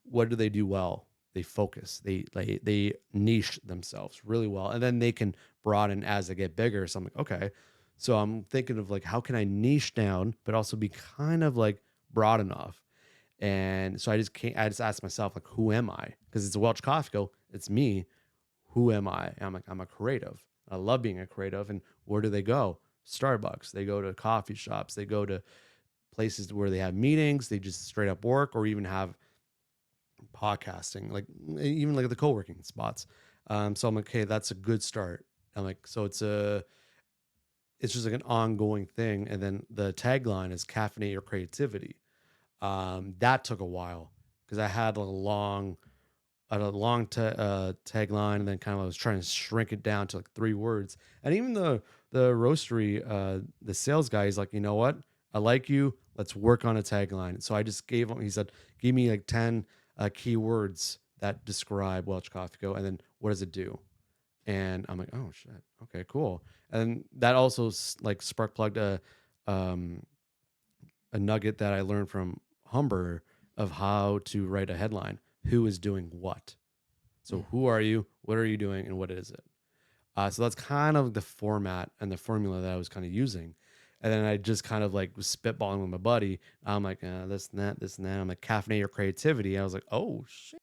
Speaker 1: what do they do well? They focus. They niche themselves really well, and then they can broaden as they get bigger. So I'm like, okay. So I'm thinking of like, how can I niche down, but also be kind of like broad enough? And so I just asked myself, like, who am I? Because it's a Welch Coffee Co. It's me. Who am I? And I'm like, I'm a creative. I love being a creative. And where do they go? Starbucks. They go to coffee shops. They go to places where they have meetings. They just straight up work, or even have podcasting, like even like the co-working spots. So I'm like, okay, that's a good start. I'm like, so it's just like an ongoing thing. And then the tagline is caffeinate your creativity. That took a while because I had a long tagline, and then kind of I was trying to shrink it down to like 3 words. And even the roastery, the sales guy, he's like, you know what? I like you. Let's work on a tagline. So I just gave him. He said, give me like 10 keywords that describe Welch Coffee Co. And then what does it do? And I'm like, oh shit, okay, cool. And that also like spark plugged a nugget that I learned from Humber of how to write a headline. Who is doing what? So who are you? What are you doing? And what is it? So that's kind of the format and the formula that I was kind of using. And then I just kind of like was spitballing with my buddy. I'm like, this and that, this and that. I'm like, caffeinate your creativity. I was like, oh shit.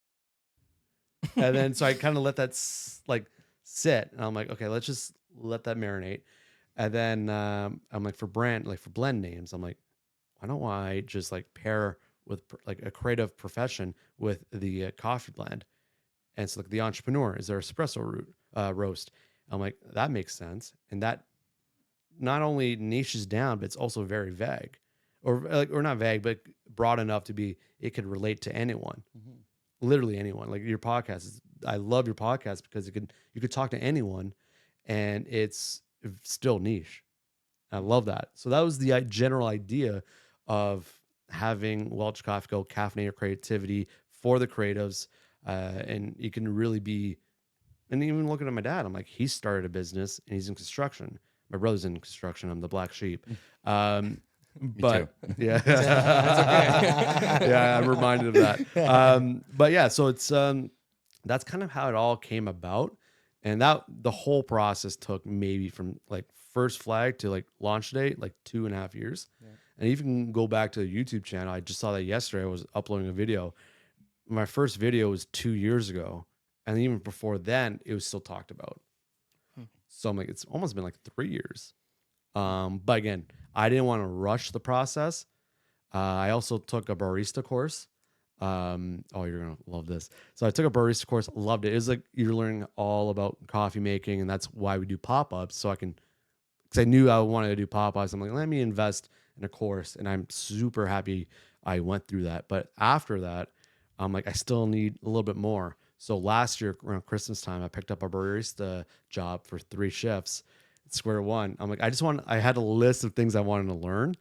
Speaker 1: And then so I kind of let that like sit. And I'm like, okay, let's just let that marinate. And then I'm like, for blend names, I'm like, why don't I just like pair with like a creative profession with the coffee blend? And so like the entrepreneur is their espresso roast. I'm like, that makes sense. And that not only niches down, but it's also very vague, or not vague, but broad enough to be, it could relate to anyone, literally anyone. Like your podcast I love your podcast because you could talk to anyone and it's still niche. I love that. So that was the general idea of having Welch Coffee Co. Caffeinate your creativity for the creatives. And you can really be, and even looking at my dad, I'm like, he started a business and he's in construction. My brother's in construction. I'm the black sheep. But yeah,
Speaker 3: That's okay.
Speaker 1: yeah, I'm reminded of that. But yeah, so it's, that's kind of how it all came about. And that the whole process took maybe from like first flag to like launch date, like 2.5 years. Yeah. And even go back to the YouTube channel. I just saw that yesterday. I was uploading a video. My first video was 2 years ago. And even before then, it was still talked about. So I'm like, it's almost been like 3 years. But again, I didn't want to rush the process. I also took a barista course. Oh, you're going to love this. So I took a barista course, loved it. It was like you're learning all about coffee making, and that's why we do pop-ups. So because I knew I wanted to do pop-ups. I'm like, let me invest in a course. And I'm super happy I went through that. But after that, I'm like, I still need a little bit more. So last year around Christmas time, I picked up a barista job for 3 shifts. Square one. I'm like, I had a list of things I wanted to learn.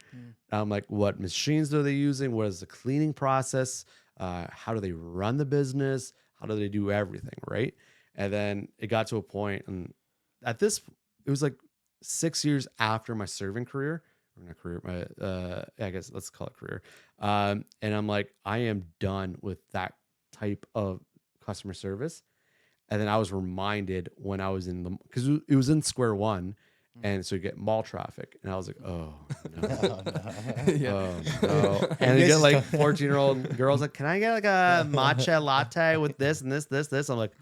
Speaker 1: I'm like, what machines are they using? What is the cleaning process? How do they run the business? How do they do everything? Right. And then it got to a point, and it was like 6 years after my serving career, or not career, I guess let's call it career. And I'm like, I am done with that type of customer service. And then I was reminded when I was because it was in Square One, and so you get mall traffic, and I was like, oh no, oh no. And you get like 14-year-old girls like, can I get like a matcha latte with this and this? I'm like,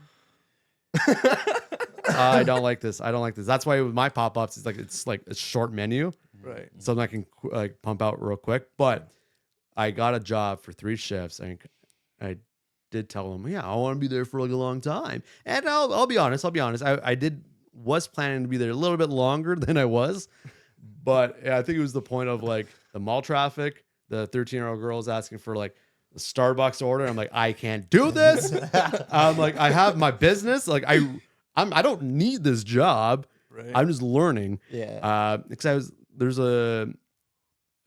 Speaker 1: I don't like this. That's why with my pop-ups, it's like a short menu,
Speaker 3: right?
Speaker 1: Something I can like pump out real quick. But I got a job for 3 shifts, and I did tell them, yeah, I want to be there for like a long time. And I'll be honest. I was planning to be there a little bit longer than I was, but yeah, I think it was the point of like the mall traffic, the 13-year-old girls asking for like a Starbucks order. I'm like, I can't do this. I'm like, I have my business. Like I don't need this job.
Speaker 3: Right.
Speaker 1: I'm just learning.
Speaker 2: Yeah.
Speaker 1: Because there's another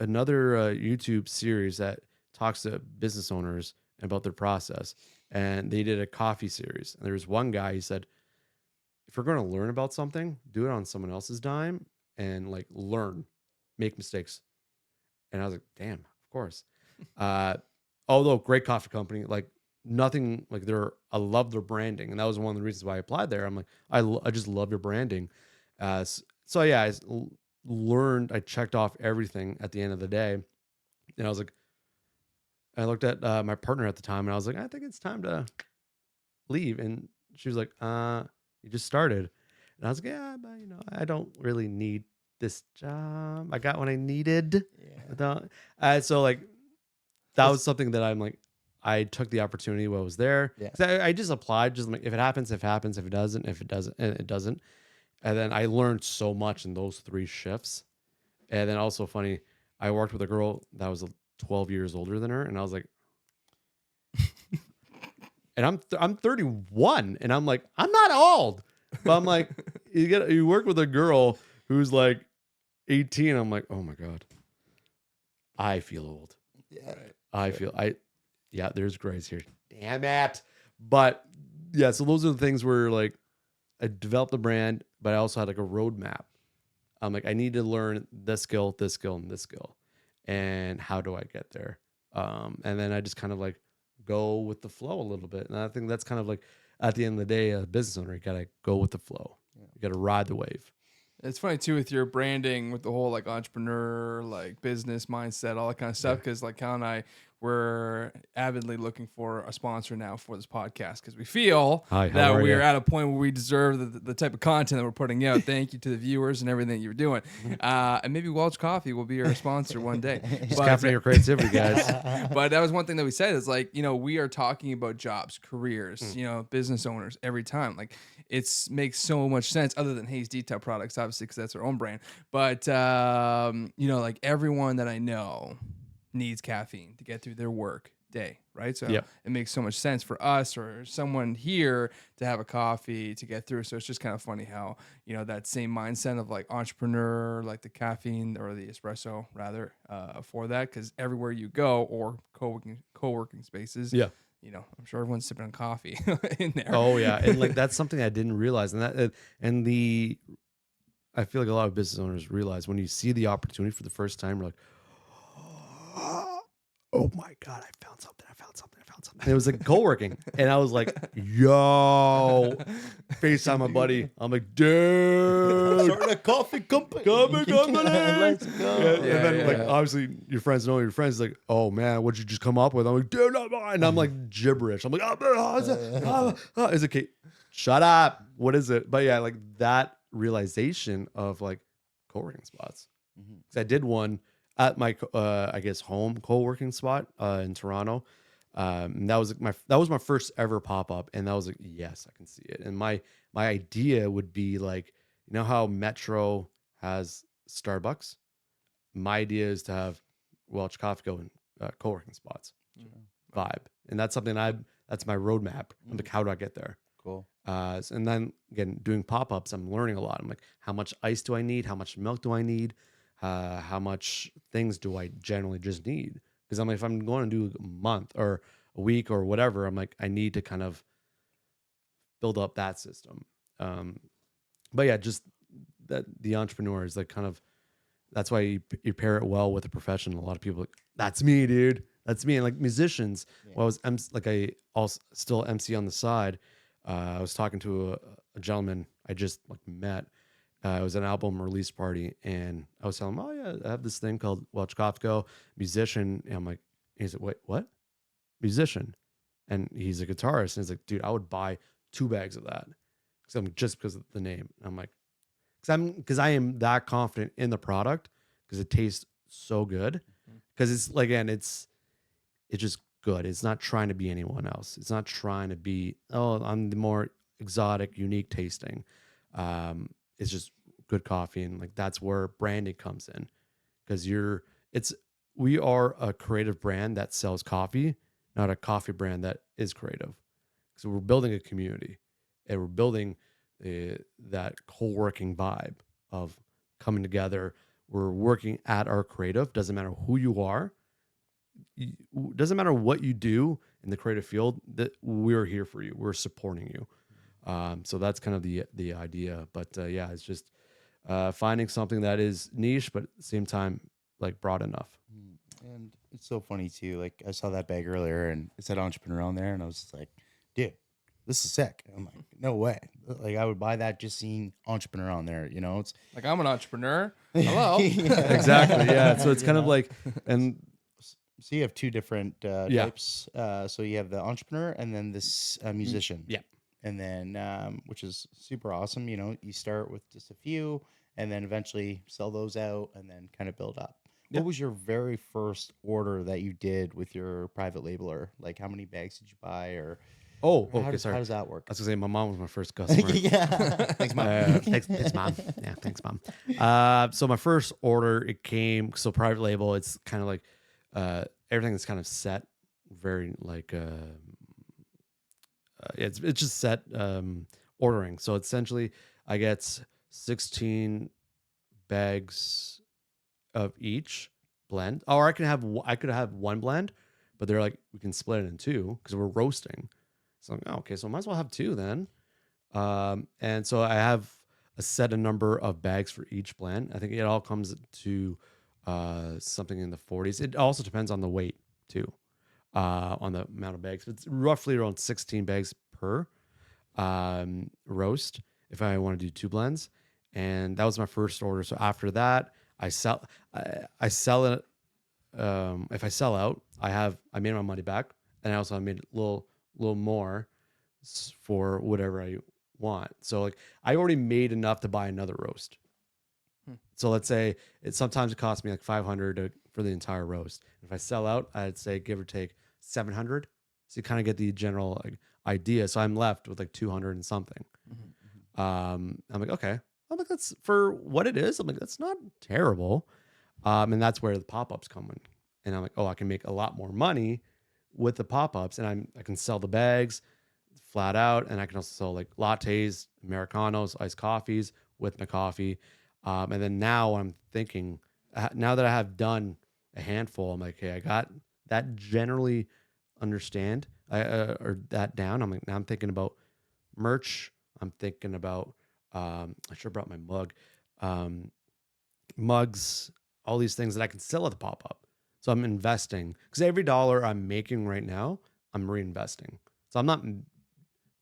Speaker 1: YouTube series that talks to business owners about their process, and they did a coffee series. And there was one guy, he said, if you're going to learn about something, do it on someone else's dime and like learn, make mistakes. And I was like, damn, of course. Although great coffee company, like nothing like I love their branding. And that was one of the reasons why I applied there. I'm like, I just love your branding. So yeah, I learned, I checked off everything at the end of the day. And I was like, I looked at my partner at the time, and I was like, I think it's time to leave. And she was like, you just started. And I was like, yeah, but I don't really need this job. I got what I needed. Yeah. So like, that was something that I'm like, I took the opportunity while I was there. Yeah. I just applied. Just like, if it happens, it happens. If it doesn't, it doesn't. And then I learned so much in those 3 shifts. And then also funny, I worked with a girl that was 12 years older than her, and I was like, And I'm 31, and I'm like, I'm not old, but I'm like, you work with a girl who's like 18. I'm like, oh my god, I feel old.
Speaker 2: Yeah.
Speaker 1: Yeah, there's grays here. Damn it. But yeah, so those are the things where like I developed a brand, but I also had like a roadmap. I'm like, I need to learn this skill, and this skill. And how do I get there? And then I just kind of like go with the flow a little bit. And I think that's kind of like at the end of the day, a business owner, you gotta go with the flow. You gotta ride the wave.
Speaker 3: It's funny too with your branding, with the whole like entrepreneur, like business mindset, all that kind of stuff. Because like Cal and I were avidly looking for a sponsor now for this podcast because we feel
Speaker 1: Hi, how
Speaker 3: that
Speaker 1: are
Speaker 3: we are
Speaker 1: ya?
Speaker 3: at a point where we deserve the type of content that we're putting out. Thank you to the viewers and everything you're doing. And maybe Welch Coffee will be our sponsor one day.
Speaker 1: Just caffeinate your creativity, guys.
Speaker 3: But that was one thing that we said is like, you know, we are talking about jobs, careers, you know, business owners every time. Like it's makes so much sense other than Hayes Detail Products, obviously, because that's our own brand. But, you know, like everyone that I know needs caffeine to get through their work day, right? So
Speaker 1: Yep.
Speaker 3: it makes so much sense for us or someone here to have a coffee to get through. So it's just kind of funny how, you know, that same mindset of like entrepreneur, like the caffeine or the espresso rather for that. Because everywhere you go or co-working spaces,
Speaker 1: Yeah.
Speaker 3: you know, I'm sure everyone's sipping on coffee in there.
Speaker 1: Oh yeah, and like that's something I didn't realize, and I feel like a lot of business owners realize when you see the opportunity for the first time, you're like, oh my god, I found something. And it was like co-working, and I was like, yo, FaceTime my buddy. I'm like, dude,
Speaker 2: Starting a coffee company.
Speaker 1: Let's
Speaker 2: go.
Speaker 1: Yeah, and then
Speaker 3: Yeah,
Speaker 1: like
Speaker 3: yeah.
Speaker 1: obviously your friends know your friends like, oh man, what'd you just come up with? I'm like, dude, not mine. And I'm like gibberish. I'm like, is it Kate? Shut up. What is it? But yeah, like that realization of like co-working spots. Because I did one at my I guess home co-working spot in Toronto. And that was my first ever pop-up, and that was like, yes, I can see it. And my idea would be like, you know how Metro has Starbucks? My idea is to have Welch Coffee Co and co-working spots vibe. And that's something that's my roadmap. I'm like, how do I get there?
Speaker 2: Cool.
Speaker 1: And then again, doing pop-ups, I'm learning a lot. I'm like, how much ice do I need? How much milk do I need? How much things do I generally just need? Because I'm like, if I'm going to do a month or a week or whatever, I'm like, I need to kind of build up that system. But yeah, just that the entrepreneur is like kind of, that's why you pair it well with a professional. A lot of people are like, that's me, dude. That's me. And like musicians, well, I also still MC on the side. I was talking to a gentleman I just like met. It was an album release party, and I was telling him, oh yeah, I have this thing called Welch Coffee Co, musician. And I'm like, he's like, wait, what? Musician. And he's a guitarist. And he's like, dude, I would buy 2 bags of that. Just because of the name. And I'm like, because I am that confident in the product because it tastes so good. Because it's like, again, it's just good. It's not trying to be anyone else. It's not trying to be, oh, I'm the more exotic, unique tasting. It's just good coffee, and like that's where branding comes in, because we are a creative brand that sells coffee, not a coffee brand that is creative. So we're building a community, and we're building that co-working vibe of coming together. We're working at our creative. Doesn't matter who you are. Doesn't matter what you do in the creative field. That we're here for you. We're supporting you. So that's kind of the idea. But yeah, it's just finding something that is niche, but at the same time, like broad enough.
Speaker 2: And it's so funny too. Like I saw that bag earlier, and it said entrepreneur on there, and I was just like, dude, this is sick. I'm like, no way. Like I would buy that just seeing entrepreneur on there. You know, it's
Speaker 3: Like I'm an entrepreneur. Hello.
Speaker 1: Exactly. Yeah. So it's kind of like, and
Speaker 2: so you have 2 different
Speaker 1: Yeah.
Speaker 2: types. So you have the entrepreneur and then this musician.
Speaker 1: yeah.
Speaker 2: And then, which is super awesome. You know, you start with just a few and then eventually sell those out and then kind of build up.
Speaker 1: Yeah.
Speaker 2: What was your very first order that you did with your private labeler? Like how many bags did you buy, or
Speaker 1: Oh,
Speaker 2: how
Speaker 1: okay.
Speaker 2: does,
Speaker 1: Sorry.
Speaker 2: how does that work?
Speaker 1: I was gonna say my mom was my first customer.
Speaker 2: Yeah. Thanks, Mom.
Speaker 1: Thanks, mom. Yeah, thanks, mom. So my first order, it came, so private label. It's kind of like everything is kind of set, very like it's just set ordering. So essentially, I get 16 bags of each blend, or I could have one blend, but they're like we can split it in two because we're roasting. So I'm like, oh, okay, so I might as well have two then. And so I have a set a number of bags for each blend. I think it all comes to something in the 40s. It also depends on the weight too, on the amount of bags. It's roughly around 16 bags per roast if I want to do two blends. And that was my first order. So after that, I sell it. If I sell out, I made my money back, and I also made a little more for whatever I want. So like I already made enough to buy another roast. So let's say sometimes it costs me like 500 for the entire roast. If I sell out, I'd say give or take 700. So you kind of get the general like, idea. So I'm left with like 200 and something. I'm like, okay. I'm like, that's for what it is. I'm like, that's not terrible. And that's where the pop-ups come in. And I'm like, oh, I can make a lot more money with the pop-ups, and I can sell the bags flat out, and I can also sell like lattes, Americanos, iced coffees with my coffee. And then now I'm thinking, now that I have done a handful, I'm like, okay, I got that generally understand or that down. I'm like, now I'm thinking about merch. I'm thinking about, I should have brought my mug, mugs, all these things that I can sell at the pop up. So I'm investing because every dollar I'm making right now, I'm reinvesting. So I'm not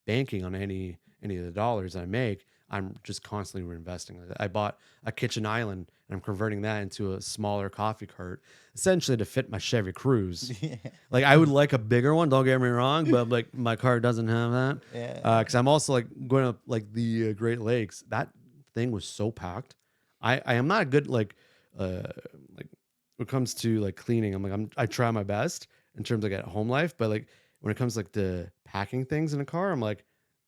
Speaker 1: banking on any of the dollars I make. I'm just constantly reinvesting. I bought a kitchen island and I'm converting that into a smaller coffee cart, essentially to fit my Chevy Cruze.
Speaker 2: Yeah.
Speaker 1: Like I would like a bigger one, don't get me wrong, but like my car doesn't have that.
Speaker 2: Yeah.
Speaker 1: Because I'm also like going up like the Great Lakes. That thing was so packed. I am not a good like when it comes to like cleaning. I try my best in terms of like at home life, but like when it comes like to packing things in a car, I'm like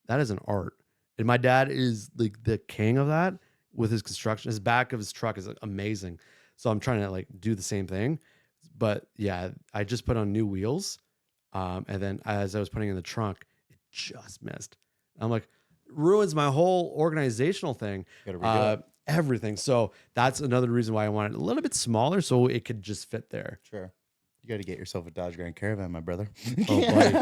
Speaker 1: that is an art. And my dad is like the king of that with his construction. His back of his truck is like, amazing. So I'm trying to like do the same thing. But yeah, I just put on new wheels. And then as I was putting in the trunk, it just missed. I'm like, ruins my whole organizational thing.
Speaker 2: Gotta redo it.
Speaker 1: Everything. So that's another reason why I wanted it a little bit smaller so it could just fit there.
Speaker 2: Sure. You got to get yourself a Dodge Grand Caravan, my brother.
Speaker 1: Oh, buddy.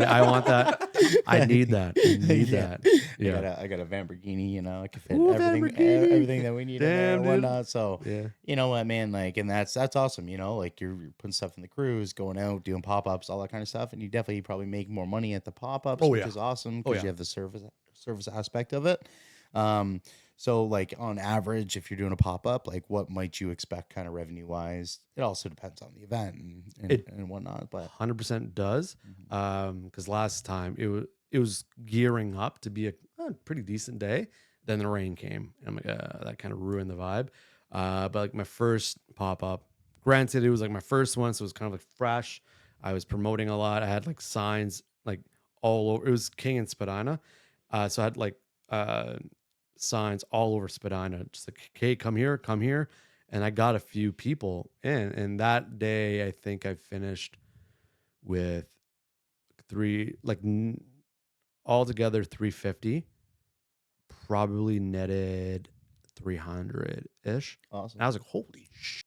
Speaker 1: I want that. I need that. That. Yeah.
Speaker 2: I got a Lamborghini, you know, I can fit
Speaker 1: Ooh,
Speaker 2: everything that we need in there and
Speaker 1: Damn, dude.
Speaker 2: whatnot. So,
Speaker 1: Yeah.
Speaker 2: you know what, man, like, and that's awesome. You know, like you're putting stuff in the cruise, going out, doing pop-ups, all that kind of stuff. And you definitely probably make more money at the pop-ups, which is awesome because you have the service aspect of it. So like on average, if you're doing a pop-up, like what might you expect kind of revenue wise? It also depends on the event and whatnot, but
Speaker 1: 100% does. Because last time it was gearing up to be a pretty decent day. Then the rain came. And I'm like, that kind of ruined the vibe. But like my first pop-up, granted, it was like my first one, so it was kind of like fresh. I was promoting a lot. I had like signs like all over. It was King and Spadina. So I had like signs all over Spadina, just like, hey, come here. And I got a few people in. And that day, I think I finished with altogether 350, probably netted 300-ish.
Speaker 2: awesome.
Speaker 1: And I was like, holy shit.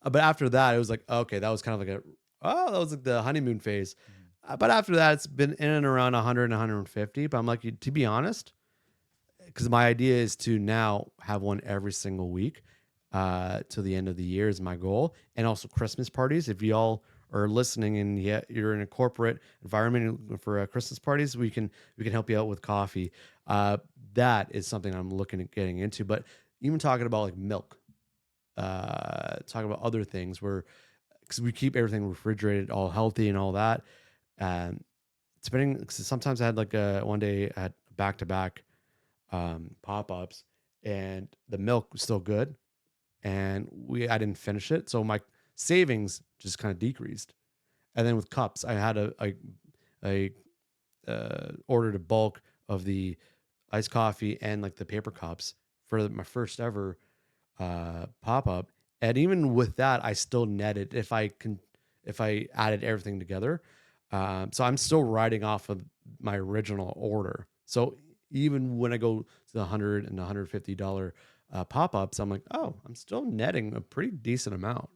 Speaker 1: But after that, it was like, okay, that was kind of like that was like the honeymoon phase. But after that, it's been in and around 100 and 150. But I'm like, to be honest, because my idea is to now have one every single week to the end of the year is my goal. And also Christmas parties. If y'all are listening and you're in a corporate environment for Christmas parties, we can help you out with coffee. That is something I'm looking at getting into. But even talking about like milk, talking about other things where, because we keep everything refrigerated, all healthy and all that. Sometimes I had like one day I had back-to-back pop-ups and the milk was still good and I didn't finish it, so my savings just kind of decreased. And then with cups, I had a ordered a bulk of the iced coffee and like the paper cups for my first ever pop-up, and even with that I still netted if I added everything together. So I'm still riding off of my original order. So even when I go to the $100 and $150 pop-ups, I'm like, oh, I'm still netting a pretty decent amount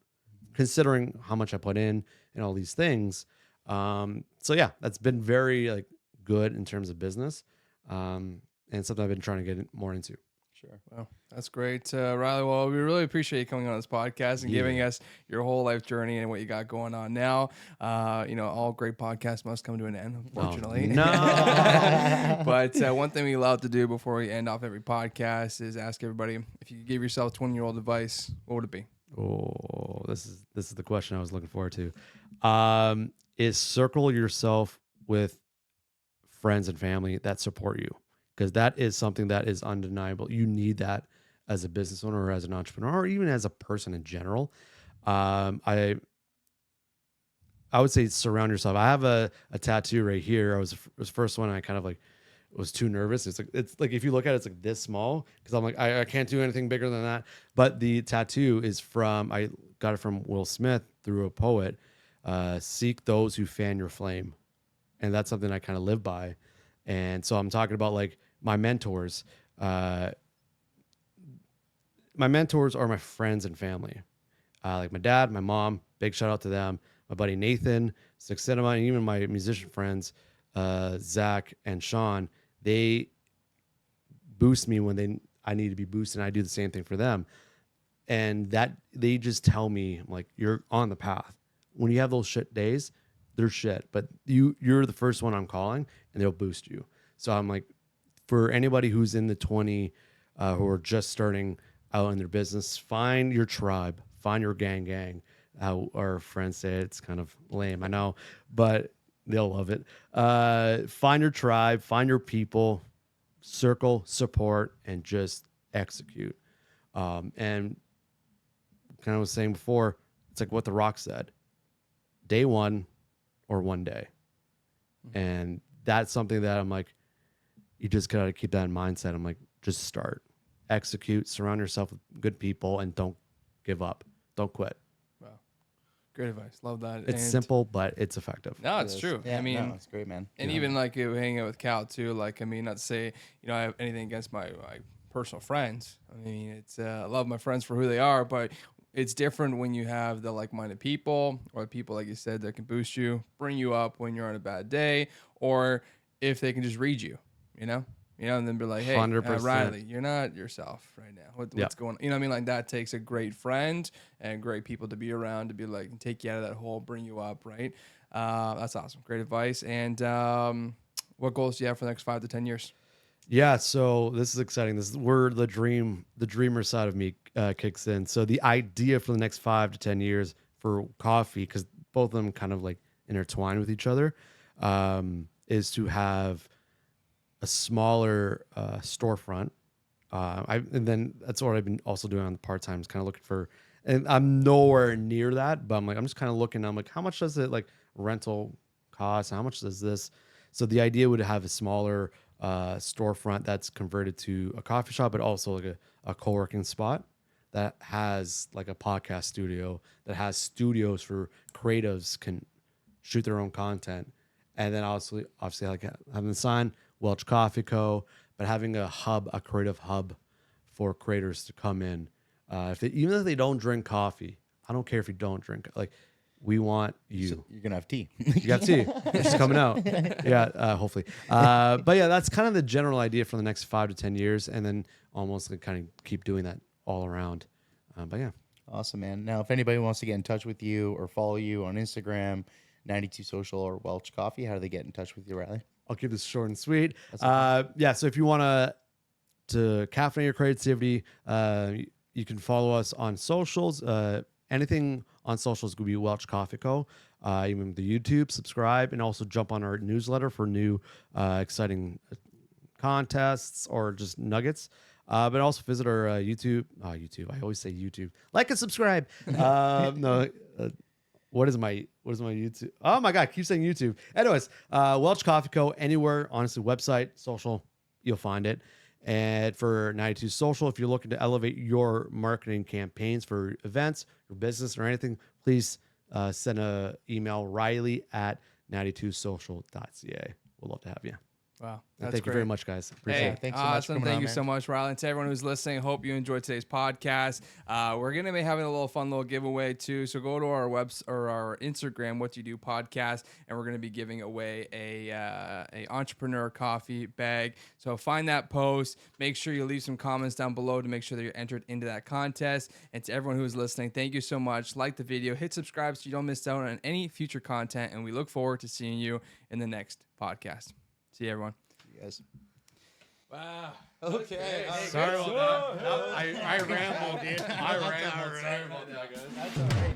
Speaker 1: considering how much I put in and all these things. So yeah, that's been very like good in terms of business, and something I've been trying to get more into.
Speaker 2: Sure.
Speaker 3: Wow, that's great, Riley. Well, we really appreciate you coming on this podcast and giving us your whole life journey and what you got going on now. All great podcasts must come to an end, unfortunately.
Speaker 1: Oh, no.
Speaker 3: But one thing we love to do before we end off every podcast is ask everybody, if you could give yourself 20-year-old advice, what would it be?
Speaker 1: Oh, this is the question I was looking forward to. Is circle yourself with friends and family that support you, because that is something that is undeniable. You need that as a business owner or as an entrepreneur or even as a person in general. I would say surround yourself. I have a tattoo right here. It was the first one. I kind of like was too nervous. It's like if you look at it, it's like this small because I'm like I can't do anything bigger than that. But the tattoo is I got it from Will Smith through a poet. Seek those who fan your flame, and that's something I kind of live by. And so I'm talking about like my mentors. My mentors are my friends and family. Like my dad, my mom. Big shout out to them. My buddy Nathan, Six Cinema, and even my musician friends, Zach and Sean. They boost me when I need to be boosted. And I do the same thing for them. And that they just tell me like, you're on the path. When you have those shit days, they're shit, but you're the first one I'm calling and they'll boost you. So I'm like, for anybody who's in the 20, who are just starting out in their business, find your tribe, find your gang. How our friends say it's kind of lame, I know, but they'll love it. Find your tribe, find your people, circle, support, and just execute. And kind of was saying before, it's like what The Rock said, day one or one day. And that's something that I'm like, you just gotta keep that in mindset. I'm like, just start, execute, surround yourself with good people, and don't give up. Don't quit.
Speaker 3: Wow. Great advice. Love that.
Speaker 1: It's simple, but it's effective.
Speaker 3: No, it's true.
Speaker 2: Yeah,
Speaker 3: I mean,
Speaker 2: no, it's great, man.
Speaker 3: and even like hanging out with Cal too. Like, I mean, not to say, I have anything against my personal friends. I mean, it's I love my friends for who they are, but it's different when you have the like-minded people or the people, like you said, that can boost you, bring you up when you're on a bad day, or if they can just read you, and then be like, hey,
Speaker 1: 100%.
Speaker 3: Riley, you're not yourself right now. What's going on? You know what I mean? Like that takes a great friend and great people to be around to be like, take you out of that hole, bring you up, right? That's awesome. Great advice. And what goals do you have for the next 5 to 10 years?
Speaker 1: Yeah, so this is exciting. This is where the dreamer side of me kicks in. So the idea for the next 5 to 10 years for coffee, because both of them kind of like intertwine with each other, is to have a smaller storefront. And then that's what I've been also doing on the part time, is kind of looking for, and I'm nowhere near that, but I'm just kind of looking. I'm like, how much does it like rental cost? How much does this? So the idea would have a smaller storefront that's converted to a coffee shop, but also like a co-working spot that has like a podcast studio, that has studios for creatives can shoot their own content. And then obviously like having the sign Welch Coffee Co, but having a creative hub for creators to come in. Even if they don't drink coffee, I don't care if you don't drink, like, we want you.
Speaker 2: So you're gonna have tea.
Speaker 1: You got tea. It's coming out. Yeah, hopefully. But yeah, that's kind of the general idea for the next 5 to 10 years, and then almost kind of keep doing that all around. But yeah.
Speaker 2: Awesome, man. Now, if anybody wants to get in touch with you or follow you on Instagram, 92 Social or Welch Coffee, how do they get in touch with you, Riley?
Speaker 1: I'll keep this short and sweet. Yeah, so if you want to caffeinate your creativity, you can follow us on socials. Anything on socials could be Welch Coffee Co. Even the YouTube, subscribe, and also jump on our newsletter for new exciting contests or just nuggets. But also visit our YouTube. I always say YouTube. Like and subscribe. No. What is my YouTube? Oh my God, keep saying YouTube. Anyways, Welch Coffee Co. Anywhere, honestly, website, social, you'll find it. And for 92 Social, if you're looking to elevate your marketing campaigns for events, your business, or anything, please send an email, Riley at 92social.ca. we'd love to have you.
Speaker 3: Wow.
Speaker 1: And
Speaker 3: That's
Speaker 1: thank
Speaker 3: great.
Speaker 1: you very much, guys. Appreciate
Speaker 3: Hey,
Speaker 1: it.
Speaker 2: Thanks so much for
Speaker 3: awesome.
Speaker 2: coming
Speaker 3: Thank
Speaker 2: on,
Speaker 3: you
Speaker 2: man.
Speaker 3: so much, Riley. And to everyone who's listening, hope you enjoyed today's podcast. We're going to be having a little fun little giveaway too. So go to our or our Instagram, What You Do Podcast, and we're going to be giving away a entrepreneur coffee bag. So find that post. Make sure you leave some comments down below to make sure that you're entered into that contest. And to everyone who's listening, thank you so much. Like the video, hit subscribe so you don't miss out on any future content. And we look forward to seeing you in the next podcast. See you, everyone.
Speaker 2: Yes.
Speaker 3: Wow. Okay.
Speaker 1: Sorry about that. I rambled, dude. I rambled. Sorry about that, guys.
Speaker 2: That's all right.